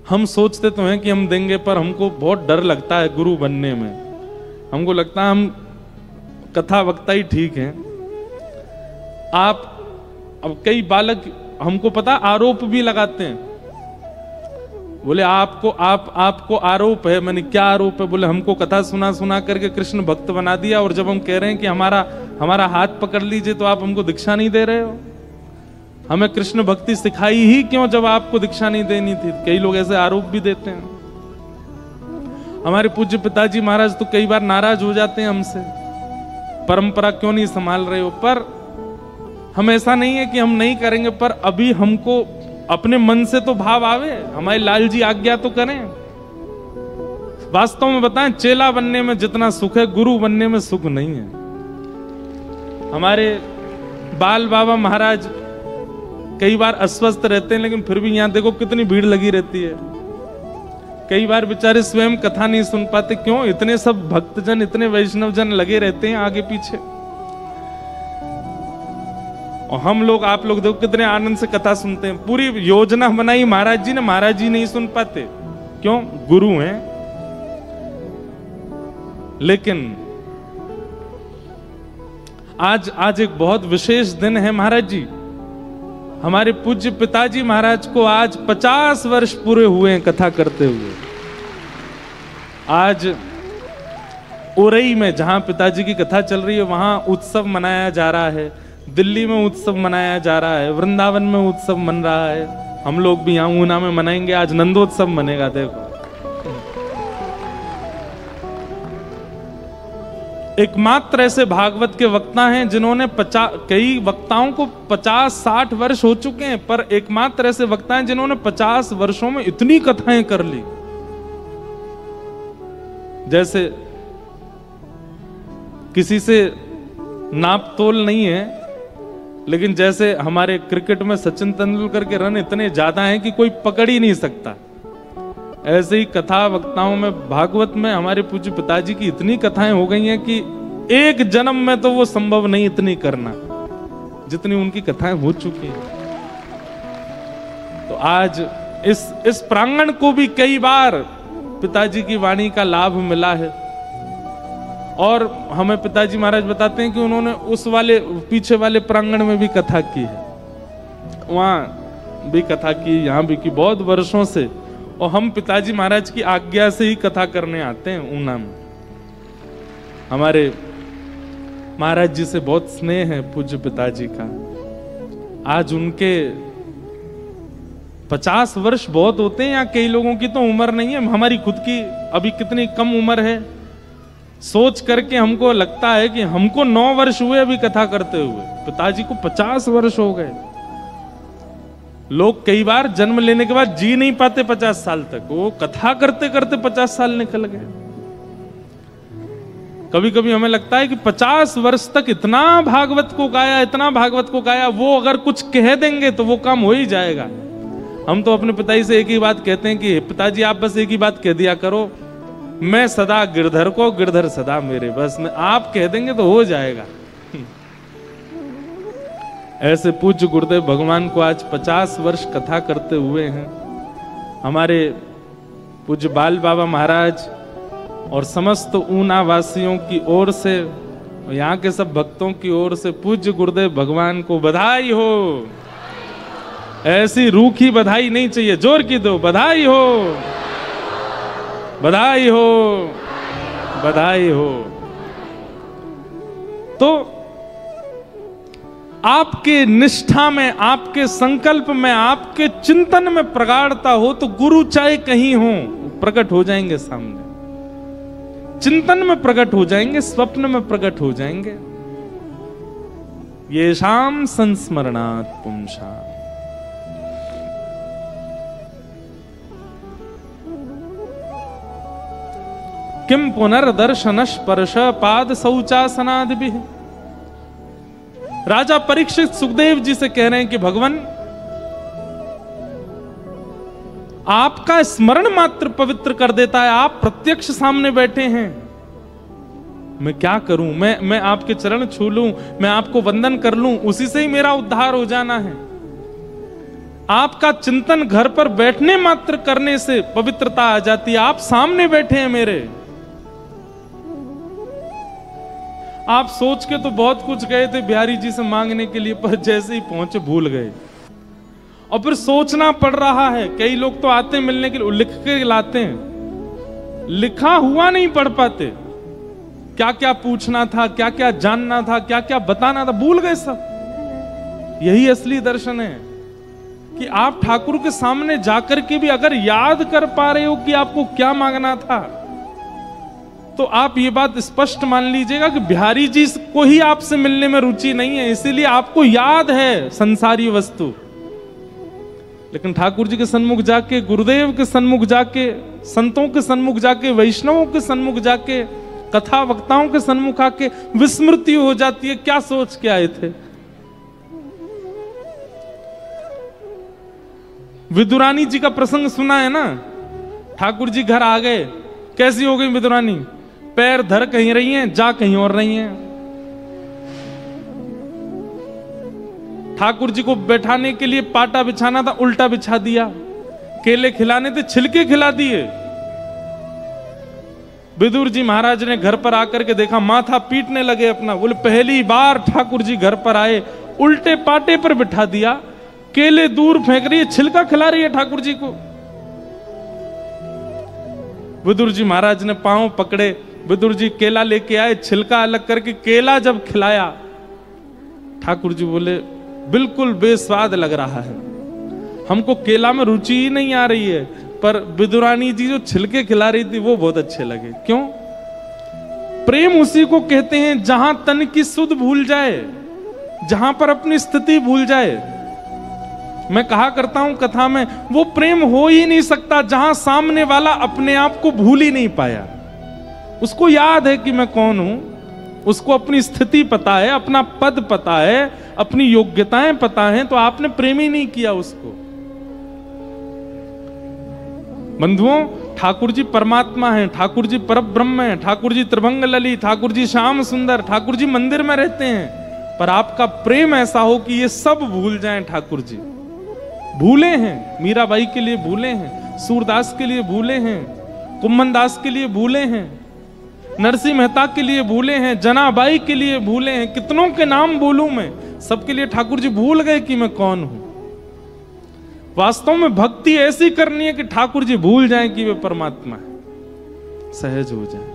हम सोचते तो हैं कि हम देंगे, पर हमको बहुत डर लगता है गुरु बनने में। हमको लगता है हम कथा वक्ता ही ठीक हैं। अब कई बालक हमको पता आरोप भी लगाते हैं। बोले आपको आरोप है। मैंने क्या आरोप है? बोले हमको कथा सुना करके कृष्ण भक्त बना दिया, और जब हम कह रहे हैं कि हमारा हाथ पकड़ लीजिए तो आप हमको दीक्षा नहीं दे रहे हो। हमें कृष्ण भक्ति सिखाई ही क्यों जब आपको दीक्षा नहीं देनी थी? कई लोग ऐसे आरोप भी देते हैं। हमारे पूज्य पिताजी महाराज तो कई बार नाराज हो जाते हैं हमसे, परंपरा क्यों नहीं संभाल रहे हो। पर हम ऐसा नहीं है कि हम नहीं करेंगे, पर अभी हमको अपने मन से तो भाव आवे, हमारे लाल जी आज्ञा तो करें। वास्तव में बताएं, चेला बनने में जितना सुख है गुरु बनने में सुख नहीं है। हमारे बाल बाबा महाराज कई बार अस्वस्थ रहते हैं, लेकिन फिर भी यहां देखो कितनी भीड़ लगी रहती है। कई बार बेचारे स्वयं कथा नहीं सुन पाते। क्यों? इतने सब भक्तजन, इतने वैष्णव जन लगे रहते हैं आगे पीछे, और हम लोग, आप लोग देखो कितने आनंद से कथा सुनते हैं। पूरी योजना बनाई महाराज जी ने, महाराज जी नहीं सुन पाते। क्यों? गुरु हैं। लेकिन आज एक बहुत विशेष दिन है महाराज जी। हमारे पूज्य पिताजी महाराज को आज 50 वर्ष पूरे हुए हैं कथा करते हुए। आज उरई में जहां पिताजी की कथा चल रही है वहां उत्सव मनाया जा रहा है, दिल्ली में उत्सव मनाया जा रहा है, वृंदावन में उत्सव मन रहा है। हम लोग भी यहां ऊना में मनाएंगे, आज नंदोत्सव मनेगा। देखो, एकमात्र ऐसे भागवत के वक्ता हैं जिन्होंने कई वक्ताओं को 50-60 वर्ष हो चुके हैं, पर एकमात्र ऐसे वक्ता हैं जिन्होंने 50 वर्षों में इतनी कथाएं कर ली। जैसे किसी से नाप तोल नहीं है, लेकिन जैसे हमारे क्रिकेट में सचिन तेंदुलकर के रन इतने ज्यादा हैं कि कोई पकड़ ही नहीं सकता, ऐसे ही कथा वक्ताओं में भागवत में हमारे पूज्य पिताजी की इतनी कथाएं हो गई हैं कि एक जन्म में तो वो संभव नहीं इतनी करना जितनी उनकी कथाएं हो चुकी हैं। तो आज इस प्रांगण को भी कई बार पिताजी की वाणी का लाभ मिला है। और हमें पिताजी महाराज बताते हैं कि उन्होंने उस वाले पीछे वाले प्रांगण में भी कथा की है, वहां भी कथा की, यहां भी की, बहुत वर्षों से। और हम पिताजी महाराज की आज्ञा से ही कथा करने आते हैं ऊना में। हमारे महाराज जी से बहुत स्नेह है पूज्य पिताजी का। आज उनके 50 वर्ष बहुत होते हैं, या कई लोगों की तो उम्र नहीं है, हमारी खुद की अभी कितनी कम उम्र है। सोच करके हमको लगता है कि हमको 9 वर्ष हुए अभी कथा करते हुए, पिताजी को 50 वर्ष हो गए। लोग कई बार जन्म लेने के बाद जी नहीं पाते 50 साल तक, वो कथा करते करते 50 साल निकल गए। कभी कभी हमें लगता है कि 50 वर्ष तक इतना भागवत को गाया, इतना भागवत को गाया, वो अगर कुछ कह देंगे तो वो काम हो ही जाएगा। हम तो अपने पिताजी से एक ही बात कहते हैं कि पिताजी आप बस एक ही बात कह दिया करो, मैं सदा गिरधर को, गिरधर सदा मेरे, बस मैं आप कह देंगे तो हो जाएगा। ऐसे पूज्य गुरुदेव भगवान को आज 50 वर्ष कथा करते हुए हैं। हमारे पूज्य बाल बाबा महाराज और समस्त ऊना वासियों की ओर से, यहाँ के सब भक्तों की ओर से पूज्य गुरुदेव भगवान को बधाई हो। ऐसी रूखी बधाई नहीं चाहिए, जोर की दो, बधाई हो, बधाई हो, बधाई हो। तो आपके निष्ठा में, आपके संकल्प में, आपके चिंतन में प्रगाढ़ता हो तो गुरु चाहे कहीं हो प्रकट हो जाएंगे सामने, चिंतन में प्रकट हो जाएंगे, स्वप्न में प्रकट हो जाएंगे। ये शाम संस्मरणात् पुंसा। किम पुनर्दर्शन स्पर्श पाद शौचासनादिभिः। राजा परीक्षित सुखदेव जी से कह रहे हैं कि भगवान आपका स्मरण मात्र पवित्र कर देता है, आप प्रत्यक्ष सामने बैठे हैं, मैं क्या करूं, मैं आपके चरण छू लूं, मैं आपको वंदन कर लूं, उसी से ही मेरा उद्धार हो जाना है। आपका चिंतन घर पर बैठने मात्र करने से पवित्रता आ जाती है, आप सामने बैठे हैं मेरे। आप सोच के तो बहुत कुछ गए थे बिहारी जी से मांगने के लिए, पर जैसे ही पहुंचे भूल गए, और फिर सोचना पड़ रहा है। कई लोग तो आते मिलने के लिए लिख के लाते हैं, लिखा हुआ नहीं पढ़ पाते, क्या क्या पूछना था, क्या क्या जानना था, क्या क्या बताना था, भूल गए सब। यही असली दर्शन है कि आप ठाकुर के सामने जाकर के भी अगर याद कर पा रहे हो कि आपको क्या मांगना था, तो आप ये बात स्पष्ट मान लीजिएगा कि बिहारी जी को ही आपसे मिलने में रुचि नहीं है, इसीलिए आपको याद है संसारी वस्तु। लेकिन ठाकुर जी के सन्मुख जाके, गुरुदेव के सन्मुख जाके, संतों के सन्मुख जाके, वैष्णवों के सन्मुख जाके, कथा वक्ताओं के सन्मुख आके विस्मृति हो जाती है, क्या सोच के आए थे। विदुरानी जी का प्रसंग सुना है ना, ठाकुर जी घर आ गए, कैसी हो गई विदुरानी, पैर धर कहीं रही हैं, जा कहीं और रही हैं। ठाकुर जी को बैठाने के लिए पाटा बिछाना था, उल्टा बिछा दिया, केले खिलाने थे, छिलके खिला दिए। विदुर जी महाराज ने घर पर आकर के देखा, माथा पीटने लगे अपना, बोले पहली बार ठाकुर जी घर पर आए, उल्टे पाटे पर बिठा दिया, केले दूर फेंक रही है, छिलका खिला रही है ठाकुर जी को। विदुर जी महाराज ने पांव पकड़े, विदुर जी केला लेके आए, छिलका अलग करके केला जब खिलाया, ठाकुर जी बोले बिल्कुल बेस्वाद लग रहा है, हमको केला में रुचि ही नहीं आ रही है, पर विदुरानी जी जो छिलके खिला रही थी वो बहुत अच्छे लगे। क्यों? प्रेम उसी को कहते हैं जहां तन की सुध भूल जाए, जहां पर अपनी स्थिति भूल जाए। मैं कहा करता हूं कथा में, वो प्रेम हो ही नहीं सकता जहां सामने वाला अपने आप को भूल ही नहीं पाया। उसको याद है कि मैं कौन हूं, उसको अपनी स्थिति पता है, अपना पद पता है, अपनी योग्यताएं पता हैं, तो आपने प्रेम ही नहीं किया उसको। बंधुओं, ठाकुर जी परमात्मा हैं, ठाकुर जी परब्रह्म हैं, ठाकुर जी त्रिभंग ललित, ठाकुर जी श्याम सुंदर, ठाकुर जी मंदिर में रहते हैं, पर आपका प्रेम ऐसा हो कि ये सब भूल जाएं। ठाकुर जी भूले हैं, मीराबाई के लिए भूले हैं, सूरदास के लिए भूले हैं, कुम्भनदास के लिए भूले हैं, नरसिंह मेहता के लिए भूले हैं, जनाबाई के लिए भूले हैं, कितनों के नाम बोलूं मैं, सबके लिए ठाकुर जी भूल गए कि मैं कौन हूं। वास्तव में भक्ति ऐसी करनी है कि ठाकुर जी भूल जाएं कि वे परमात्मा है, सहज हो जाए।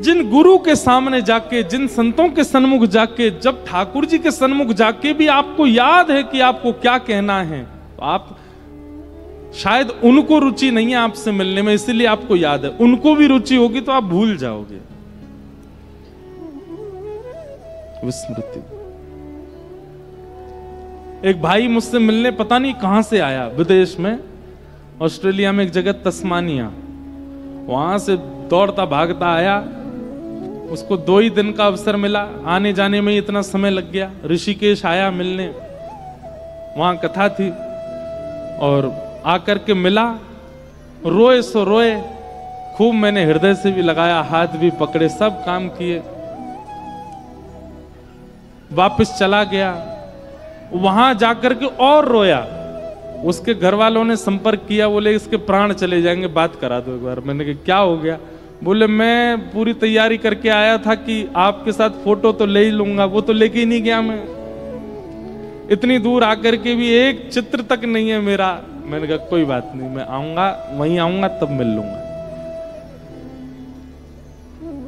जिन गुरु के सामने जाके, जिन संतों के सन्मुख जाके, जब ठाकुर जी के सन्मुख जाके भी आपको याद है कि आपको क्या कहना है, तो आप शायद उनको रुचि नहीं है आपसे मिलने में, इसलिए आपको याद है। उनको भी रुचि होगी तो आप भूल जाओगे। विस्मृति। एक भाई मुझसे मिलने पता नहीं कहां से आया, विदेश में, ऑस्ट्रेलिया में एक जगह तस्मानिया, वहां से दौड़ता भागता आया। उसको 2 ही दिन का अवसर मिला, आने जाने में इतना समय लग गया। ऋषिकेश आया मिलने, वहां कथा थी, और आकर के मिला, रोए सो रोए खूब। मैंने हृदय से भी लगाया, हाथ भी पकड़े, सब काम किए। वापस चला गया, वहां जाकर के और रोया। उसके घर वालों ने संपर्क किया, बोले इसके प्राण चले जाएंगे, बात करा दो एक बार। मैंने कहा क्या हो गया? बोले मैं पूरी तैयारी करके आया था कि आपके साथ फोटो तो ले ही लूंगा, वो तो लेके ही नहीं गया। मैं इतनी दूर आकर के भी एक चित्र तक नहीं है मेरा। मैंने कहा कोई बात नहीं, मैं आऊंगा, वहीं आऊंगा तब मिल लूंगा।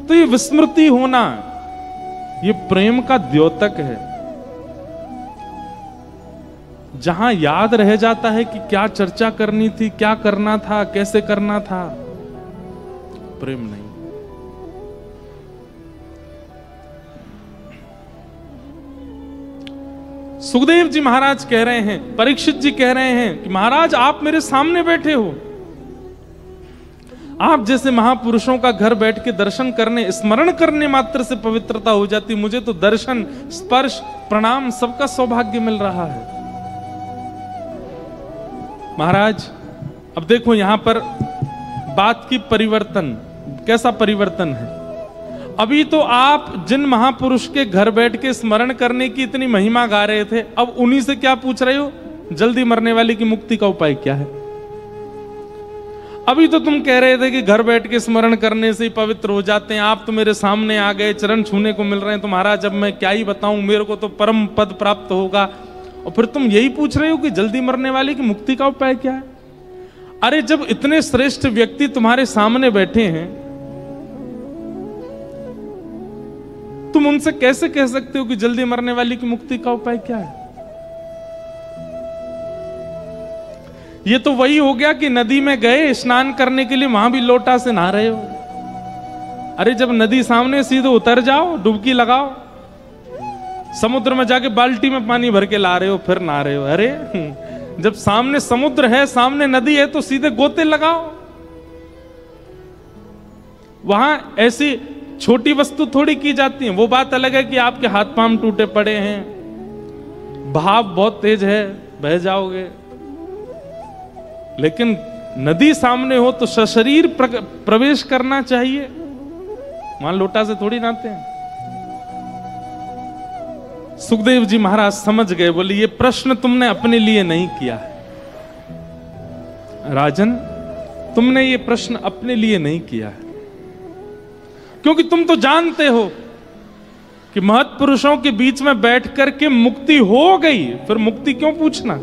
तो ये विस्मृति होना, ये प्रेम का द्योतक है। जहां याद रह जाता है कि क्या चर्चा करनी थी, क्या करना था, कैसे करना था, प्रेम नहीं। सुखदेव जी महाराज कह रहे हैं, परीक्षित जी कह रहे हैं कि महाराज आप मेरे सामने बैठे हो, आप जैसे महापुरुषों का घर बैठ के दर्शन करने, स्मरण करने मात्र से पवित्रता हो जाती। मुझे तो दर्शन, स्पर्श, प्रणाम सबका सौभाग्य मिल रहा है। महाराज अब देखो यहां पर बात की परिवर्तन, कैसा परिवर्तन है। अभी तो आप जिन महापुरुष के घर बैठ के स्मरण करने की इतनी महिमा गा रहे थे, अब उन्हीं से क्या पूछ रहे हो, जल्दी मरने वाले की मुक्ति का उपाय क्या है। अभी तो तुम कह रहे थे कि घर बैठ के स्मरण करने से ही पवित्र हो जाते हैं, आप तो मेरे सामने आ गए, चरण छूने को मिल रहे हैं, तो महाराज अब मैं क्या ही बताऊं, मेरे को तो परम पद प्राप्त होगा। और फिर तुम यही पूछ रहे हो कि जल्दी मरने वाले की मुक्ति का उपाय क्या है। अरे जब इतने श्रेष्ठ व्यक्ति तुम्हारे सामने बैठे हैं, तुम उनसे कैसे कह सकते हो कि जल्दी मरने वाली की मुक्ति का उपाय क्या है। ये तो वही हो गया कि नदी में गए स्नान करने के लिए, वहां भी लोटा से नहा रहे हो। अरे जब नदी सामने, सीधे उतर जाओ, डुबकी लगाओ। समुद्र में जाके बाल्टी में पानी भर के ला रहे हो, फिर नहा रहे हो। अरे जब सामने समुद्र है, सामने नदी है, तो सीधे गोते लगाओ। वहां ऐसी छोटी वस्तु थोड़ी की जाती है। वो बात अलग है कि आपके हाथ पांव टूटे पड़े हैं, बहाव बहुत तेज है, बह जाओगे। लेकिन नदी सामने हो तो सशरीर प्रवेश करना चाहिए। वहां लोटा से थोड़ी नहाते हैं। सुखदेव जी महाराज समझ गए, बोले ये प्रश्न तुमने अपने लिए नहीं किया है राजन, तुमने ये प्रश्न अपने लिए नहीं किया है, क्योंकि तुम तो जानते हो कि महत्पुरुषों के बीच में बैठ करके मुक्ति हो गई, फिर मुक्ति क्यों पूछना।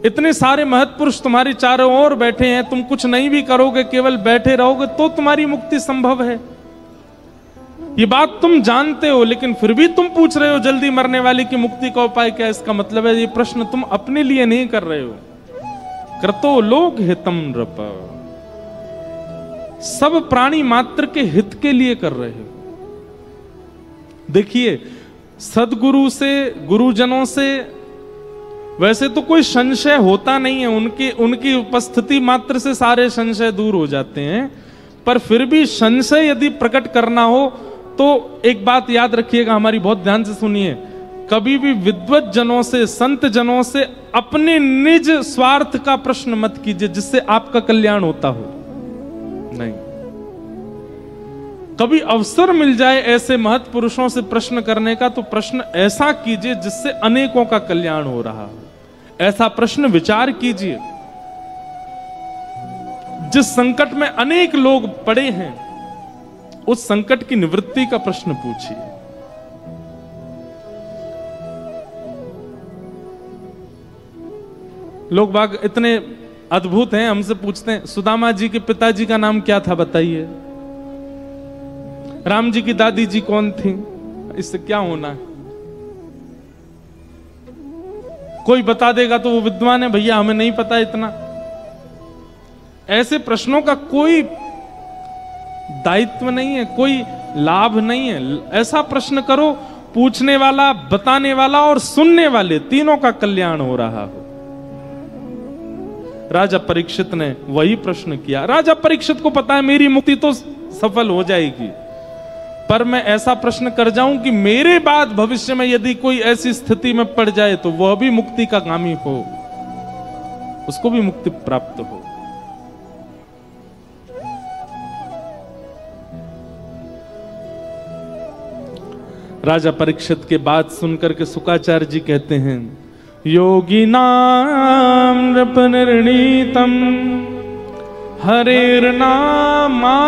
इतने सारे महत्पुरुष तुम्हारे चारों ओर बैठे हैं, तुम कुछ नहीं भी करोगे, केवल बैठे रहोगे तो तुम्हारी मुक्ति संभव है। ये बात तुम जानते हो, लेकिन फिर भी तुम पूछ रहे हो जल्दी मरने वाले की मुक्ति का उपाय क्या। इसका मतलब है ये प्रश्न तुम अपने लिए नहीं कर रहे हो। कृतो लोक हितम नृप, सब प्राणी मात्र के हित के लिए कर रहे हो। देखिए सदगुरु से, गुरुजनों से वैसे तो कोई संशय होता नहीं है, उनकी उपस्थिति मात्र से सारे संशय दूर हो जाते हैं। पर फिर भी संशय यदि प्रकट करना हो तो एक बात याद रखिएगा, हमारी बहुत ध्यान से सुनिए। कभी भी विद्वत जनों से, संत जनों से अपने निज स्वार्थ का प्रश्न मत कीजिए जिससे आपका कल्याण होता हो। नहीं, कभी अवसर मिल जाए ऐसे महत् पुरुषों से प्रश्न करने का, तो प्रश्न ऐसा कीजिए जिससे अनेकों का कल्याण हो रहा हो। ऐसा प्रश्न विचार कीजिए। जिस संकट में अनेक लोग पड़े हैं, उस संकट की निवृत्ति का प्रश्न पूछिए। लोग बाग इतने अद्भुत हैं, हमसे पूछते हैं सुदामा जी के पिताजी का नाम क्या था बताइए, राम जी की दादी जी कौन थी, इससे क्या होना है? कोई बता देगा तो वो विद्वान है, भैया हमें नहीं पता इतना। ऐसे प्रश्नों का कोई दायित्व नहीं है, कोई लाभ नहीं है। ऐसा प्रश्न करो पूछने वाला, बताने वाला और सुनने वाले तीनों का कल्याण हो रहा हो। राजा परीक्षित ने वही प्रश्न किया। राजा परीक्षित को पता है मेरी मुक्ति तो सफल हो जाएगी, पर मैं ऐसा प्रश्न कर जाऊं कि मेरे बाद भविष्य में यदि कोई ऐसी स्थिति में पड़ जाए तो वह भी मुक्ति का गामी हो, उसको भी मुक्ति प्राप्त हो। राजा परीक्षित के बात सुनकर के शुकाचार्य जी कहते हैं, योगी नाम नृपनिर्णीतम हरेर नामानुकीर्तनम।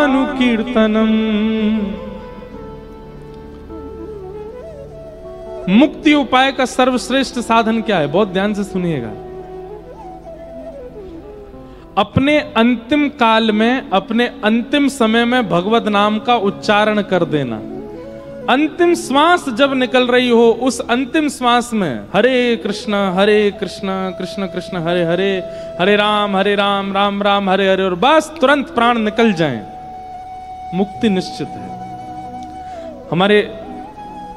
मुक्ति उपाय का सर्वश्रेष्ठ साधन क्या है? बहुत ध्यान से सुनिएगा। अपने अंतिम काल में, अपने अंतिम समय में भगवत नाम का उच्चारण कर देना। अंतिम श्वास जब निकल रही हो, उस अंतिम श्वास में हरे कृष्ण कृष्ण कृष्ण हरे हरे, हरे राम राम राम हरे हरे, और बस तुरंत प्राण निकल जाएं, मुक्ति निश्चित है। हमारे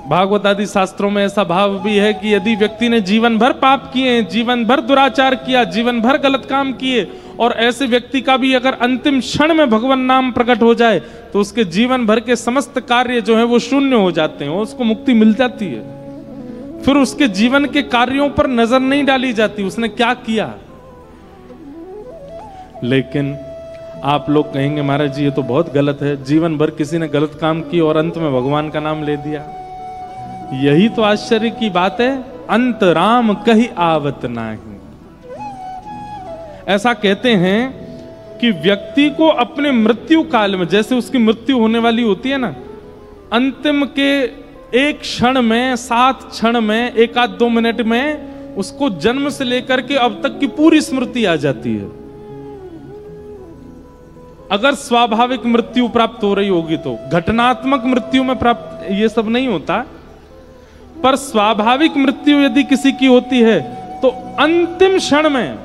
भागवत आदि शास्त्रों में ऐसा भाव भी है कि यदि व्यक्ति ने जीवन भर पाप किए, जीवन भर दुराचार किया, जीवन भर गलत काम किए, और ऐसे व्यक्ति का भी अगर अंतिम क्षण में भगवान नाम प्रकट हो जाए तो उसके जीवन भर के समस्त कार्य जो है वो शून्य हो जाते हैं, उसको मुक्ति मिल जाती है। फिर उसके जीवन के कार्यों पर नजर नहीं डाली जाती उसने क्या किया। लेकिन आप लोग कहेंगे महाराज जी ये तो बहुत गलत है, जीवन भर किसी ने गलत काम किया और अंत में भगवान का नाम ले दिया। यही तो आश्चर्य की बात है, अंत राम कहीं आवत नाही। ऐसा कहते हैं कि व्यक्ति को अपने मृत्यु काल में, जैसे उसकी मृत्यु होने वाली होती है ना, अंतिम के एक क्षण में, 7 क्षण में, 1-2 मिनट में उसको जन्म से लेकर के अब तक की पूरी स्मृति आ जाती है। अगर स्वाभाविक मृत्यु प्राप्त हो रही होगी तो, घटनात्मक मृत्यु में प्राप्त ये सब नहीं होता, पर स्वाभाविक मृत्यु यदि किसी की होती है तो अंतिम क्षण में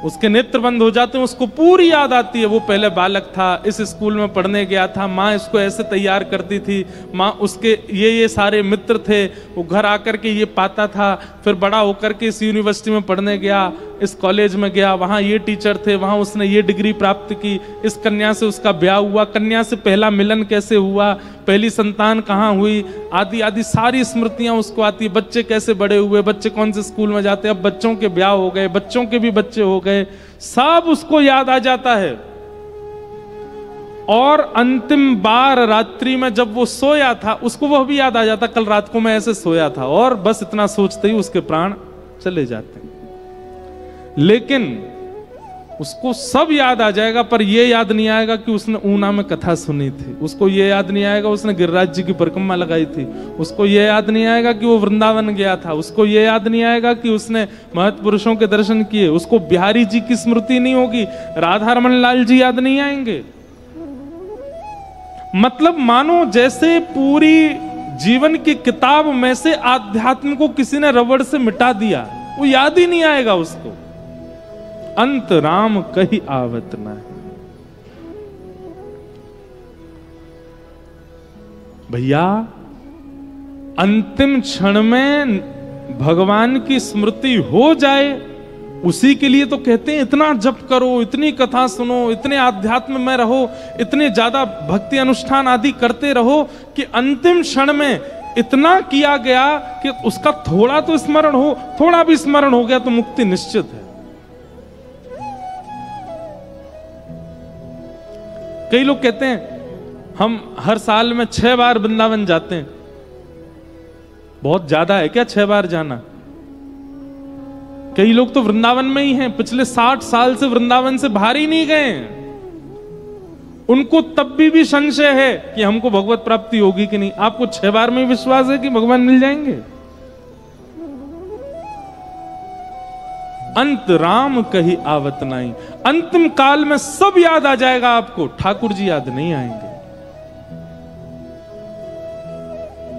उसके नेत्र बंद हो जाते हैं, उसको पूरी याद आती है वो पहले बालक था, इस स्कूल में पढ़ने गया था, माँ इसको ऐसे तैयार करती थी, माँ उसके ये सारे मित्र थे, वो घर आकर के ये पाता था, फिर बड़ा होकर के इस यूनिवर्सिटी में पढ़ने गया, इस कॉलेज में गया, वहाँ ये टीचर थे, वहाँ उसने ये डिग्री प्राप्त की, इस कन्या से उसका ब्याह हुआ, कन्या से पहला मिलन कैसे हुआ, पहली संतान कहाँ हुई, आदि आदि सारी स्मृतियां उसको आती है। बच्चे कैसे बड़े हुए, बच्चे कौन से स्कूल में जाते, अब बच्चों के ब्याह हो गए, बच्चों के भी बच्चे हो गए, सब उसको याद आ जाता है। और अंतिम बार रात्रि में जब वो सोया था उसको वह भी याद आ जाता, कल रात को मैं ऐसे सोया था, और बस इतना सोचते ही उसके प्राण चले जाते हैं। लेकिन उसको सब याद आ जाएगा, पर यह याद नहीं आएगा कि उसने ऊना में कथा सुनी थी, उसको यह याद नहीं आएगा उसने गिरिराज जी की परिक्रमा लगाई थी, उसको यह याद नहीं आएगा कि वो वृंदावन गया था, उसको यह याद नहीं आएगा कि उसने महत्पुरुषों के दर्शन किए, उसको बिहारी जी की स्मृति नहीं होगी, राधा रमन लाल जी याद नहीं आएंगे। मतलब मानो जैसे पूरी जीवन की किताब में से आध्यात्म को किसी ने रबड़ से मिटा दिया, वो याद ही नहीं आएगा उसको। अंत राम कहीं आवत न। भैया अंतिम क्षण में भगवान की स्मृति हो जाए, उसी के लिए तो कहते हैं इतना जप करो, इतनी कथा सुनो, इतने आध्यात्म में रहो, इतने ज्यादा भक्ति अनुष्ठान आदि करते रहो कि अंतिम क्षण में इतना किया गया कि उसका थोड़ा तो स्मरण हो, थोड़ा भी स्मरण हो गया तो मुक्ति निश्चित है। कई लोग कहते हैं हम हर साल में 6 बार वृंदावन जाते हैं। बहुत ज्यादा है क्या 6 बार जाना? कई लोग तो वृंदावन में ही हैं, पिछले 60 साल से वृंदावन से बाहर ही नहीं गए। उनको तब भी संशय है कि हमको भगवत प्राप्ति होगी कि नहीं। आपको 6 बार में विश्वास है कि भगवान मिल जाएंगे? अंत राम कही आवत नहीं। अंतिम काल में सब याद आ जाएगा आपको, ठाकुर जी याद नहीं आएंगे।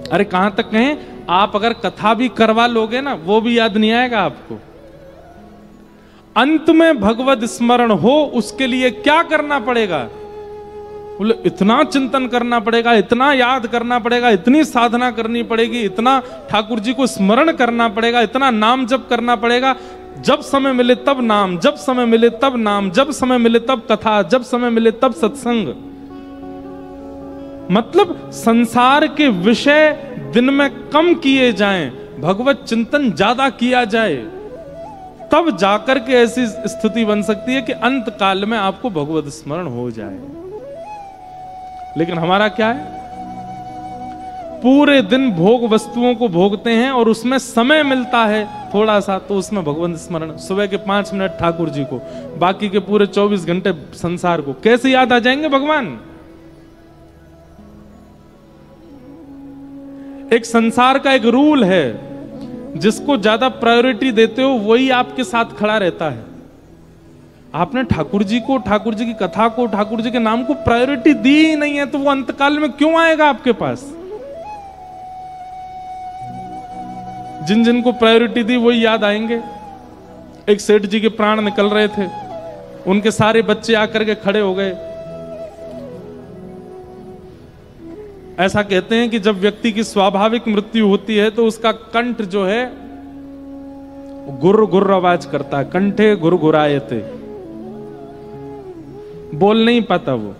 अरे कहां तक कहें, आप अगर कथा भी करवा लोगे ना, वो भी याद नहीं आएगा आपको। अंत में भगवत स्मरण हो, उसके लिए क्या करना पड़ेगा? बोले इतना चिंतन करना पड़ेगा, इतना याद करना पड़ेगा, इतनी साधना करनी पड़ेगी, इतना ठाकुर जी को स्मरण करना पड़ेगा, इतना नाम जप करना पड़ेगा। जब समय मिले तब नाम, जब समय मिले तब नाम, जब समय मिले तब कथा, जब समय मिले तब सत्संग। मतलब संसार के विषय दिन में कम किए जाएं, भगवत चिंतन ज्यादा किया जाए, तब जाकर के ऐसी स्थिति बन सकती है कि अंत काल में आपको भगवत स्मरण हो जाए। लेकिन हमारा क्या है, पूरे दिन भोग वस्तुओं को भोगते हैं और उसमें समय मिलता है थोड़ा सा, तो उसमें भगवंत स्मरण, सुबह के 5 मिनट ठाकुर जी को, बाकी के पूरे 24 घंटे संसार को, कैसे याद आ जाएंगे भगवान? एक संसार का एक रूल है, जिसको ज्यादा प्रायोरिटी देते हो वही आपके साथ खड़ा रहता है। आपने ठाकुर जी को, ठाकुर जी की कथा को, ठाकुर जी के नाम को प्रायोरिटी दी ही नहीं है, तो वो अंतकाल में क्यों आएगा आपके पास? जिन जिन को प्रायोरिटी दी वही याद आएंगे। एक सेठ जी के प्राण निकल रहे थे, उनके सारे बच्चे आकर के खड़े हो गए। ऐसा कहते हैं कि जब व्यक्ति की स्वाभाविक मृत्यु होती है तो उसका कंठ जो है गुर्र गुर्र आवाज करता है, कंठे गुरगुरायते, बोल नहीं पाता वो।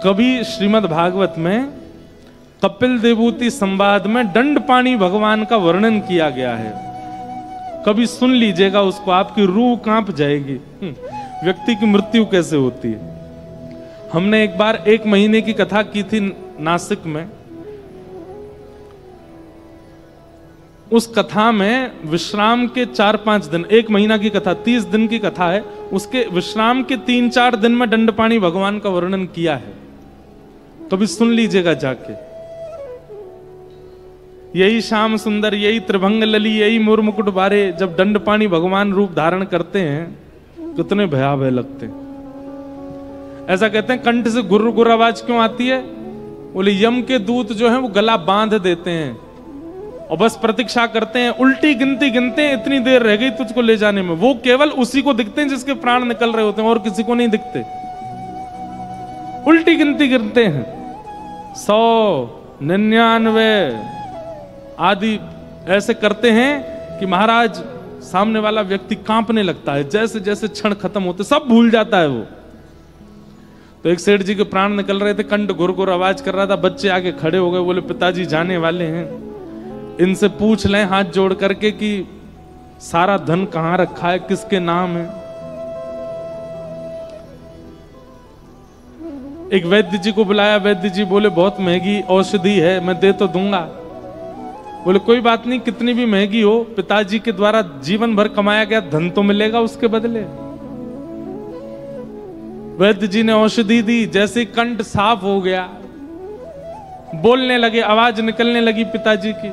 कभी श्रीमद् भागवत में कपिल देवूति संवाद में दंडपाणि भगवान का वर्णन किया गया है, कभी सुन लीजिएगा उसको, आपकी रूह कांप जाएगी। व्यक्ति की मृत्यु कैसे होती है। हमने एक बार 1 महीने की कथा की थी नासिक में। उस कथा में विश्राम के 4-5 दिन, 1 महीना की कथा 30 दिन की कथा है, उसके विश्राम के 3-4 दिन में दंडपाणि भगवान का वर्णन किया है, कभी सुन लीजिएगा जाके। यही श्याम सुंदर, यही त्रिभंग लली, यही मोर मुकुट बारे, जब दंडपाणि भगवान रूप धारण करते हैं कितने भयावह लगते हैं। ऐसा कहते हैं कंठ से गुर्र गुर्र आवाज क्यों आती है? बोले यम के दूत जो है वो गला बांध देते हैं और बस प्रतीक्षा करते हैं, उल्टी गिनती गिनते हैं, इतनी देर रह गई तुझको ले जाने में। वो केवल उसी को दिखते हैं जिसके प्राण निकल रहे होते हैं, और किसी को नहीं दिखते। उल्टी गिनती गिनते हैं, 100, 99 आदि ऐसे करते हैं कि महाराज सामने वाला व्यक्ति कांपने लगता है। जैसे जैसे क्षण खत्म होते सब भूल जाता है वो। तो एक सेठ जी के प्राण निकल रहे थे, कंठ गुर आवाज कर रहा था, बच्चे आके खड़े हो गए, बोले पिताजी जाने वाले हैं, इनसे पूछ लें हाथ जोड़ करके कि सारा धन कहां रखा है, किसके नाम है। एक वैद्य जी को बुलाया, वैद्य जी बोले बहुत महंगी औषधि है, मैं दे तो दूंगा। बोले कोई बात नहीं, कितनी भी महंगी हो, पिताजी के द्वारा जीवन भर कमाया गया धन तो मिलेगा उसके बदले। वैद्य जी ने औषधि दी, जैसे कंठ साफ हो गया, बोलने लगे, आवाज निकलने लगी पिताजी की।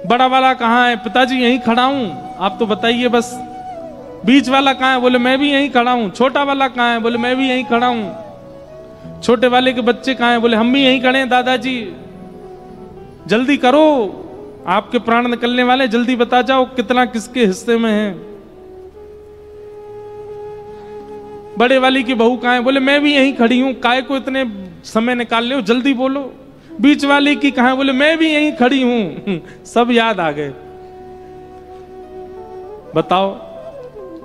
बड़ा वाला कहां है? पिताजी यहीं खड़ा हूं, आप तो बताइए बस। बीच वाला कहां है? बोले मैं भी यहीं खड़ा हूं। छोटा वाला कहां है? बोले मैं भी यहीं खड़ा हूं। छोटे वाले के बच्चे कहां हैं? बोले हम भी यहीं खड़े हैं दादाजी, जल्दी करो, आपके प्राण निकलने वाले, जल्दी बता जाओ कितना किसके हिस्से में है। बड़े वाली की बहू कहां है? बोले मैं भी यहीं खड़ी हूं, काय को इतने समय निकाल ले हो, जल्दी बोलो। बीच वाली की कहां है? बोले मैं भी यहीं खड़ी हूं। सब याद आ गए। बताओ,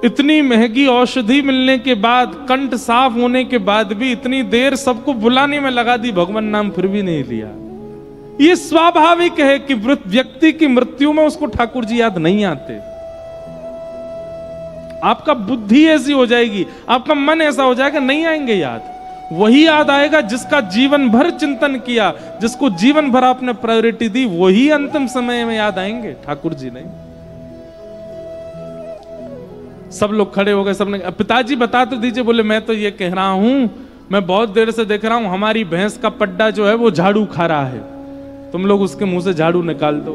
इतनी महंगी औषधि मिलने के बाद, कंठ साफ होने के बाद भी इतनी देर सबको बुलाने में लगा दी, भगवान नाम फिर भी नहीं लिया। ये स्वाभाविक है कि व्यक्ति की मृत्यु में उसको ठाकुर जी याद नहीं आते। आपका बुद्धि ऐसी हो जाएगी, आपका मन ऐसा हो जाएगा, नहीं आएंगे याद। वही याद आएगा जिसका जीवन भर चिंतन किया, जिसको जीवन भर आपने प्रायोरिटी दी, वही अंतिम समय में याद आएंगे, ठाकुर जी नहीं। सब लोग खड़े हो गए, सबने, पिताजी बता तो दीजिए। बोले मैं तो ये कह रहा हूं, मैं बहुत देर से देख रहा हूं हमारी भैंस का पड्डा जो है वो झाड़ू खा रहा है, तुम लोग उसके मुंह से झाड़ू निकाल दो।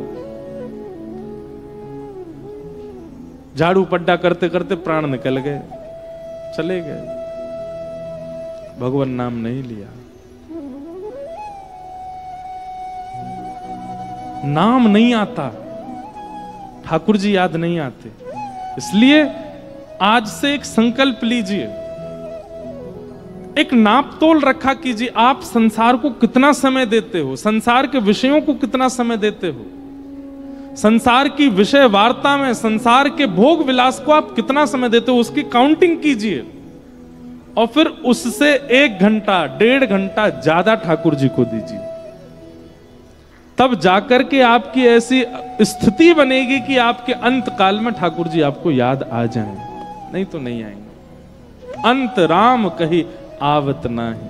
झाड़ू पड्डा करते करते प्राण निकल गए, चले गए, भगवान नाम नहीं लिया। नाम नहीं आता, ठाकुर जी याद नहीं आते। इसलिए आज से एक संकल्प लीजिए, एक नाप तोल रखा कीजिए। आप संसार को कितना समय देते हो, संसार के विषयों को कितना समय देते हो, संसार की विषय वार्ता में, संसार के भोग विलास को आप कितना समय देते हो, उसकी काउंटिंग कीजिए और फिर उससे 1 घंटा 1.5 घंटा ज्यादा ठाकुर जी को दीजिए। तब जाकर के आपकी ऐसी स्थिति बनेगी कि आपके अंत काल में ठाकुर जी आपको याद आ जाएं, नहीं तो नहीं आएंगे। अंत राम कही आवत नाही,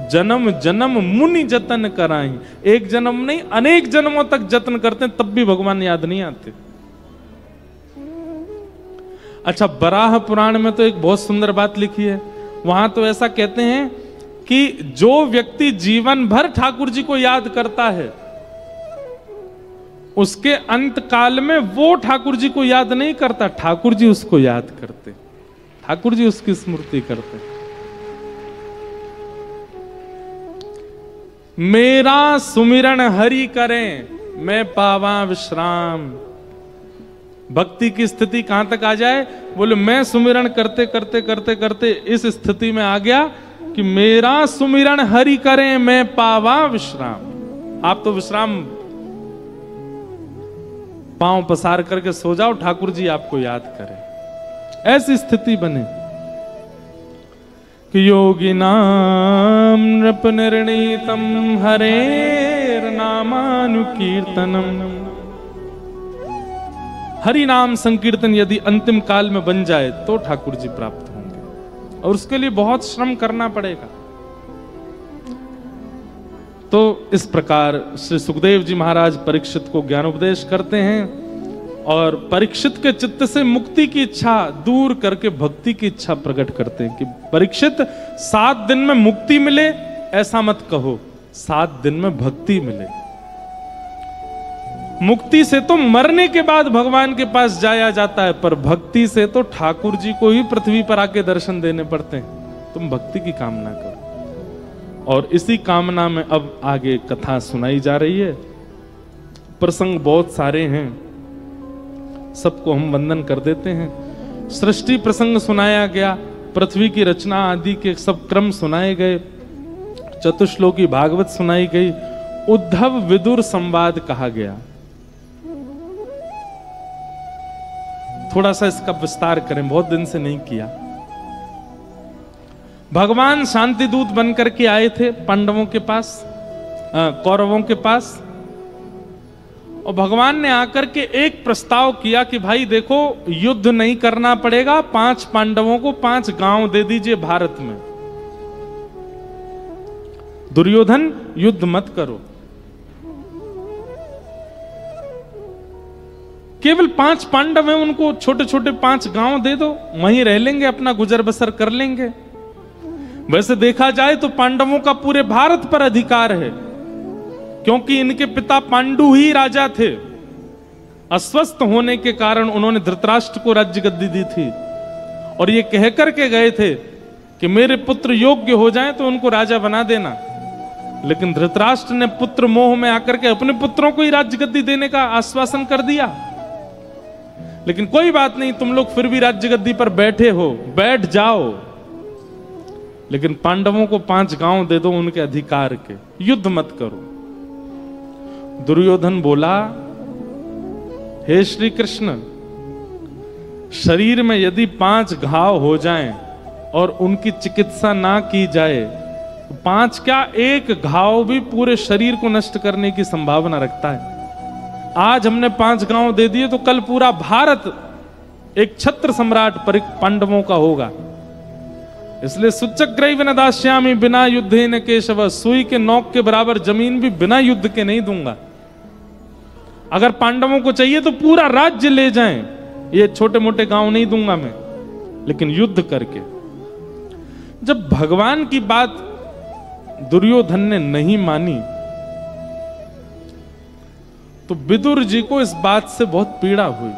जन्म जन्म मुनि जतन कराई। एक जन्म नहीं, अनेक जन्मों तक जतन करते हैं, तब भी भगवान याद नहीं आते। अच्छा, बराह पुराण में तो एक बहुत सुंदर बात लिखी है। वहां तो ऐसा कहते हैं कि जो व्यक्ति जीवन भर ठाकुर जी को याद करता है, उसके अंत काल में वो ठाकुर जी को याद नहीं करता, ठाकुर जी उसको याद करते, ठाकुर जी उसकी स्मृति करते। मेरा सुमिरन हरि करें, मैं पावा विश्राम। भक्ति की स्थिति कहां तक आ जाए? बोले मैं सुमिरन करते करते करते करते इस स्थिति में आ गया कि मेरा सुमिरन हरि करें, मैं पावा विश्राम। आप तो विश्राम पांव पसार करके सो जाओ, ठाकुर जी आपको याद करें, ऐसी स्थिति बने कि योगी नाम नृप निर्णीतम हरेर नामानुकीर्तनम। हरि नाम संकीर्तन यदि अंतिम काल में बन जाए तो ठाकुर जी प्राप्त होंगे, और उसके लिए बहुत श्रम करना पड़ेगा। तो इस प्रकार श्री सुखदेव जी महाराज परीक्षित को ज्ञानोपदेश करते हैं और परीक्षित के चित्त से मुक्ति की इच्छा दूर करके भक्ति की इच्छा प्रकट करते हैं कि परीक्षित 7 दिन में मुक्ति मिले ऐसा मत कहो, 7 दिन में भक्ति मिले। मुक्ति से तो मरने के बाद भगवान के पास जाया जाता है, पर भक्ति से तो ठाकुर जी को ही पृथ्वी पर आके दर्शन देने पड़ते हैं। तुम भक्ति की कामना करो, और इसी कामना में अब आगे कथा सुनाई जा रही है। प्रसंग बहुत सारे हैं, सबको हम वंदन कर देते हैं। सृष्टि प्रसंग सुनाया गया, पृथ्वी की रचना आदि के सब क्रम सुनाए गए, चतुश्लोकी भागवत सुनाई गई, उद्धव विदुर संवाद कहा गया। थोड़ा सा इसका विस्तार करें, बहुत दिन से नहीं किया। भगवान शांति दूत बनकर के आए थे पांडवों के पास, कौरवों के पास, और भगवान ने आकर के एक प्रस्ताव किया कि भाई देखो, युद्ध नहीं करना पड़ेगा, 5 पांडवों को 5 गांव दे दीजिए भारत में। दुर्योधन युद्ध मत करो, केवल 5 पांडव हैं, उनको छोटे छोटे 5 गांव दे दो, वहीं रह लेंगे, अपना गुजर बसर कर लेंगे। वैसे देखा जाए तो पांडवों का पूरे भारत पर अधिकार है, क्योंकि इनके पिता पांडु ही राजा थे। अस्वस्थ होने के कारण उन्होंने धृतराष्ट्र को राज्य गद्दी दी थी, और ये कह करके गए थे कि मेरे पुत्र योग्य हो जाएं तो उनको राजा बना देना। लेकिन धृतराष्ट्र ने पुत्र मोह में आकर के अपने पुत्रों को ही राज्य गद्दी देने का आश्वासन कर दिया। लेकिन कोई बात नहीं, तुम लोग फिर भी राज्य गद्दी पर बैठे हो, बैठ जाओ, लेकिन पांडवों को 5 गांव दे दो उनके अधिकार के, युद्ध मत करो। दुर्योधन बोला, हे श्री कृष्ण, शरीर में यदि 5 घाव हो जाएं और उनकी चिकित्सा ना की जाए तो 5 क्या, 1 घाव भी पूरे शरीर को नष्ट करने की संभावना रखता है। आज हमने 5 गांव दे दिए तो कल पूरा भारत एक छत्र सम्राट पांडवों का होगा। इसलिए सुचक्र न दास्यामी बिना युद्धे न केशव, सुई के नोक के बराबर जमीन भी बिना युद्ध के नहीं दूंगा। अगर पांडवों को चाहिए तो पूरा राज्य ले जाएं, ये छोटे मोटे गांव नहीं दूंगा मैं, लेकिन युद्ध करके। जब भगवान की बात दुर्योधन ने नहीं मानी तो विदुर जी को इस बात से बहुत पीड़ा हुई।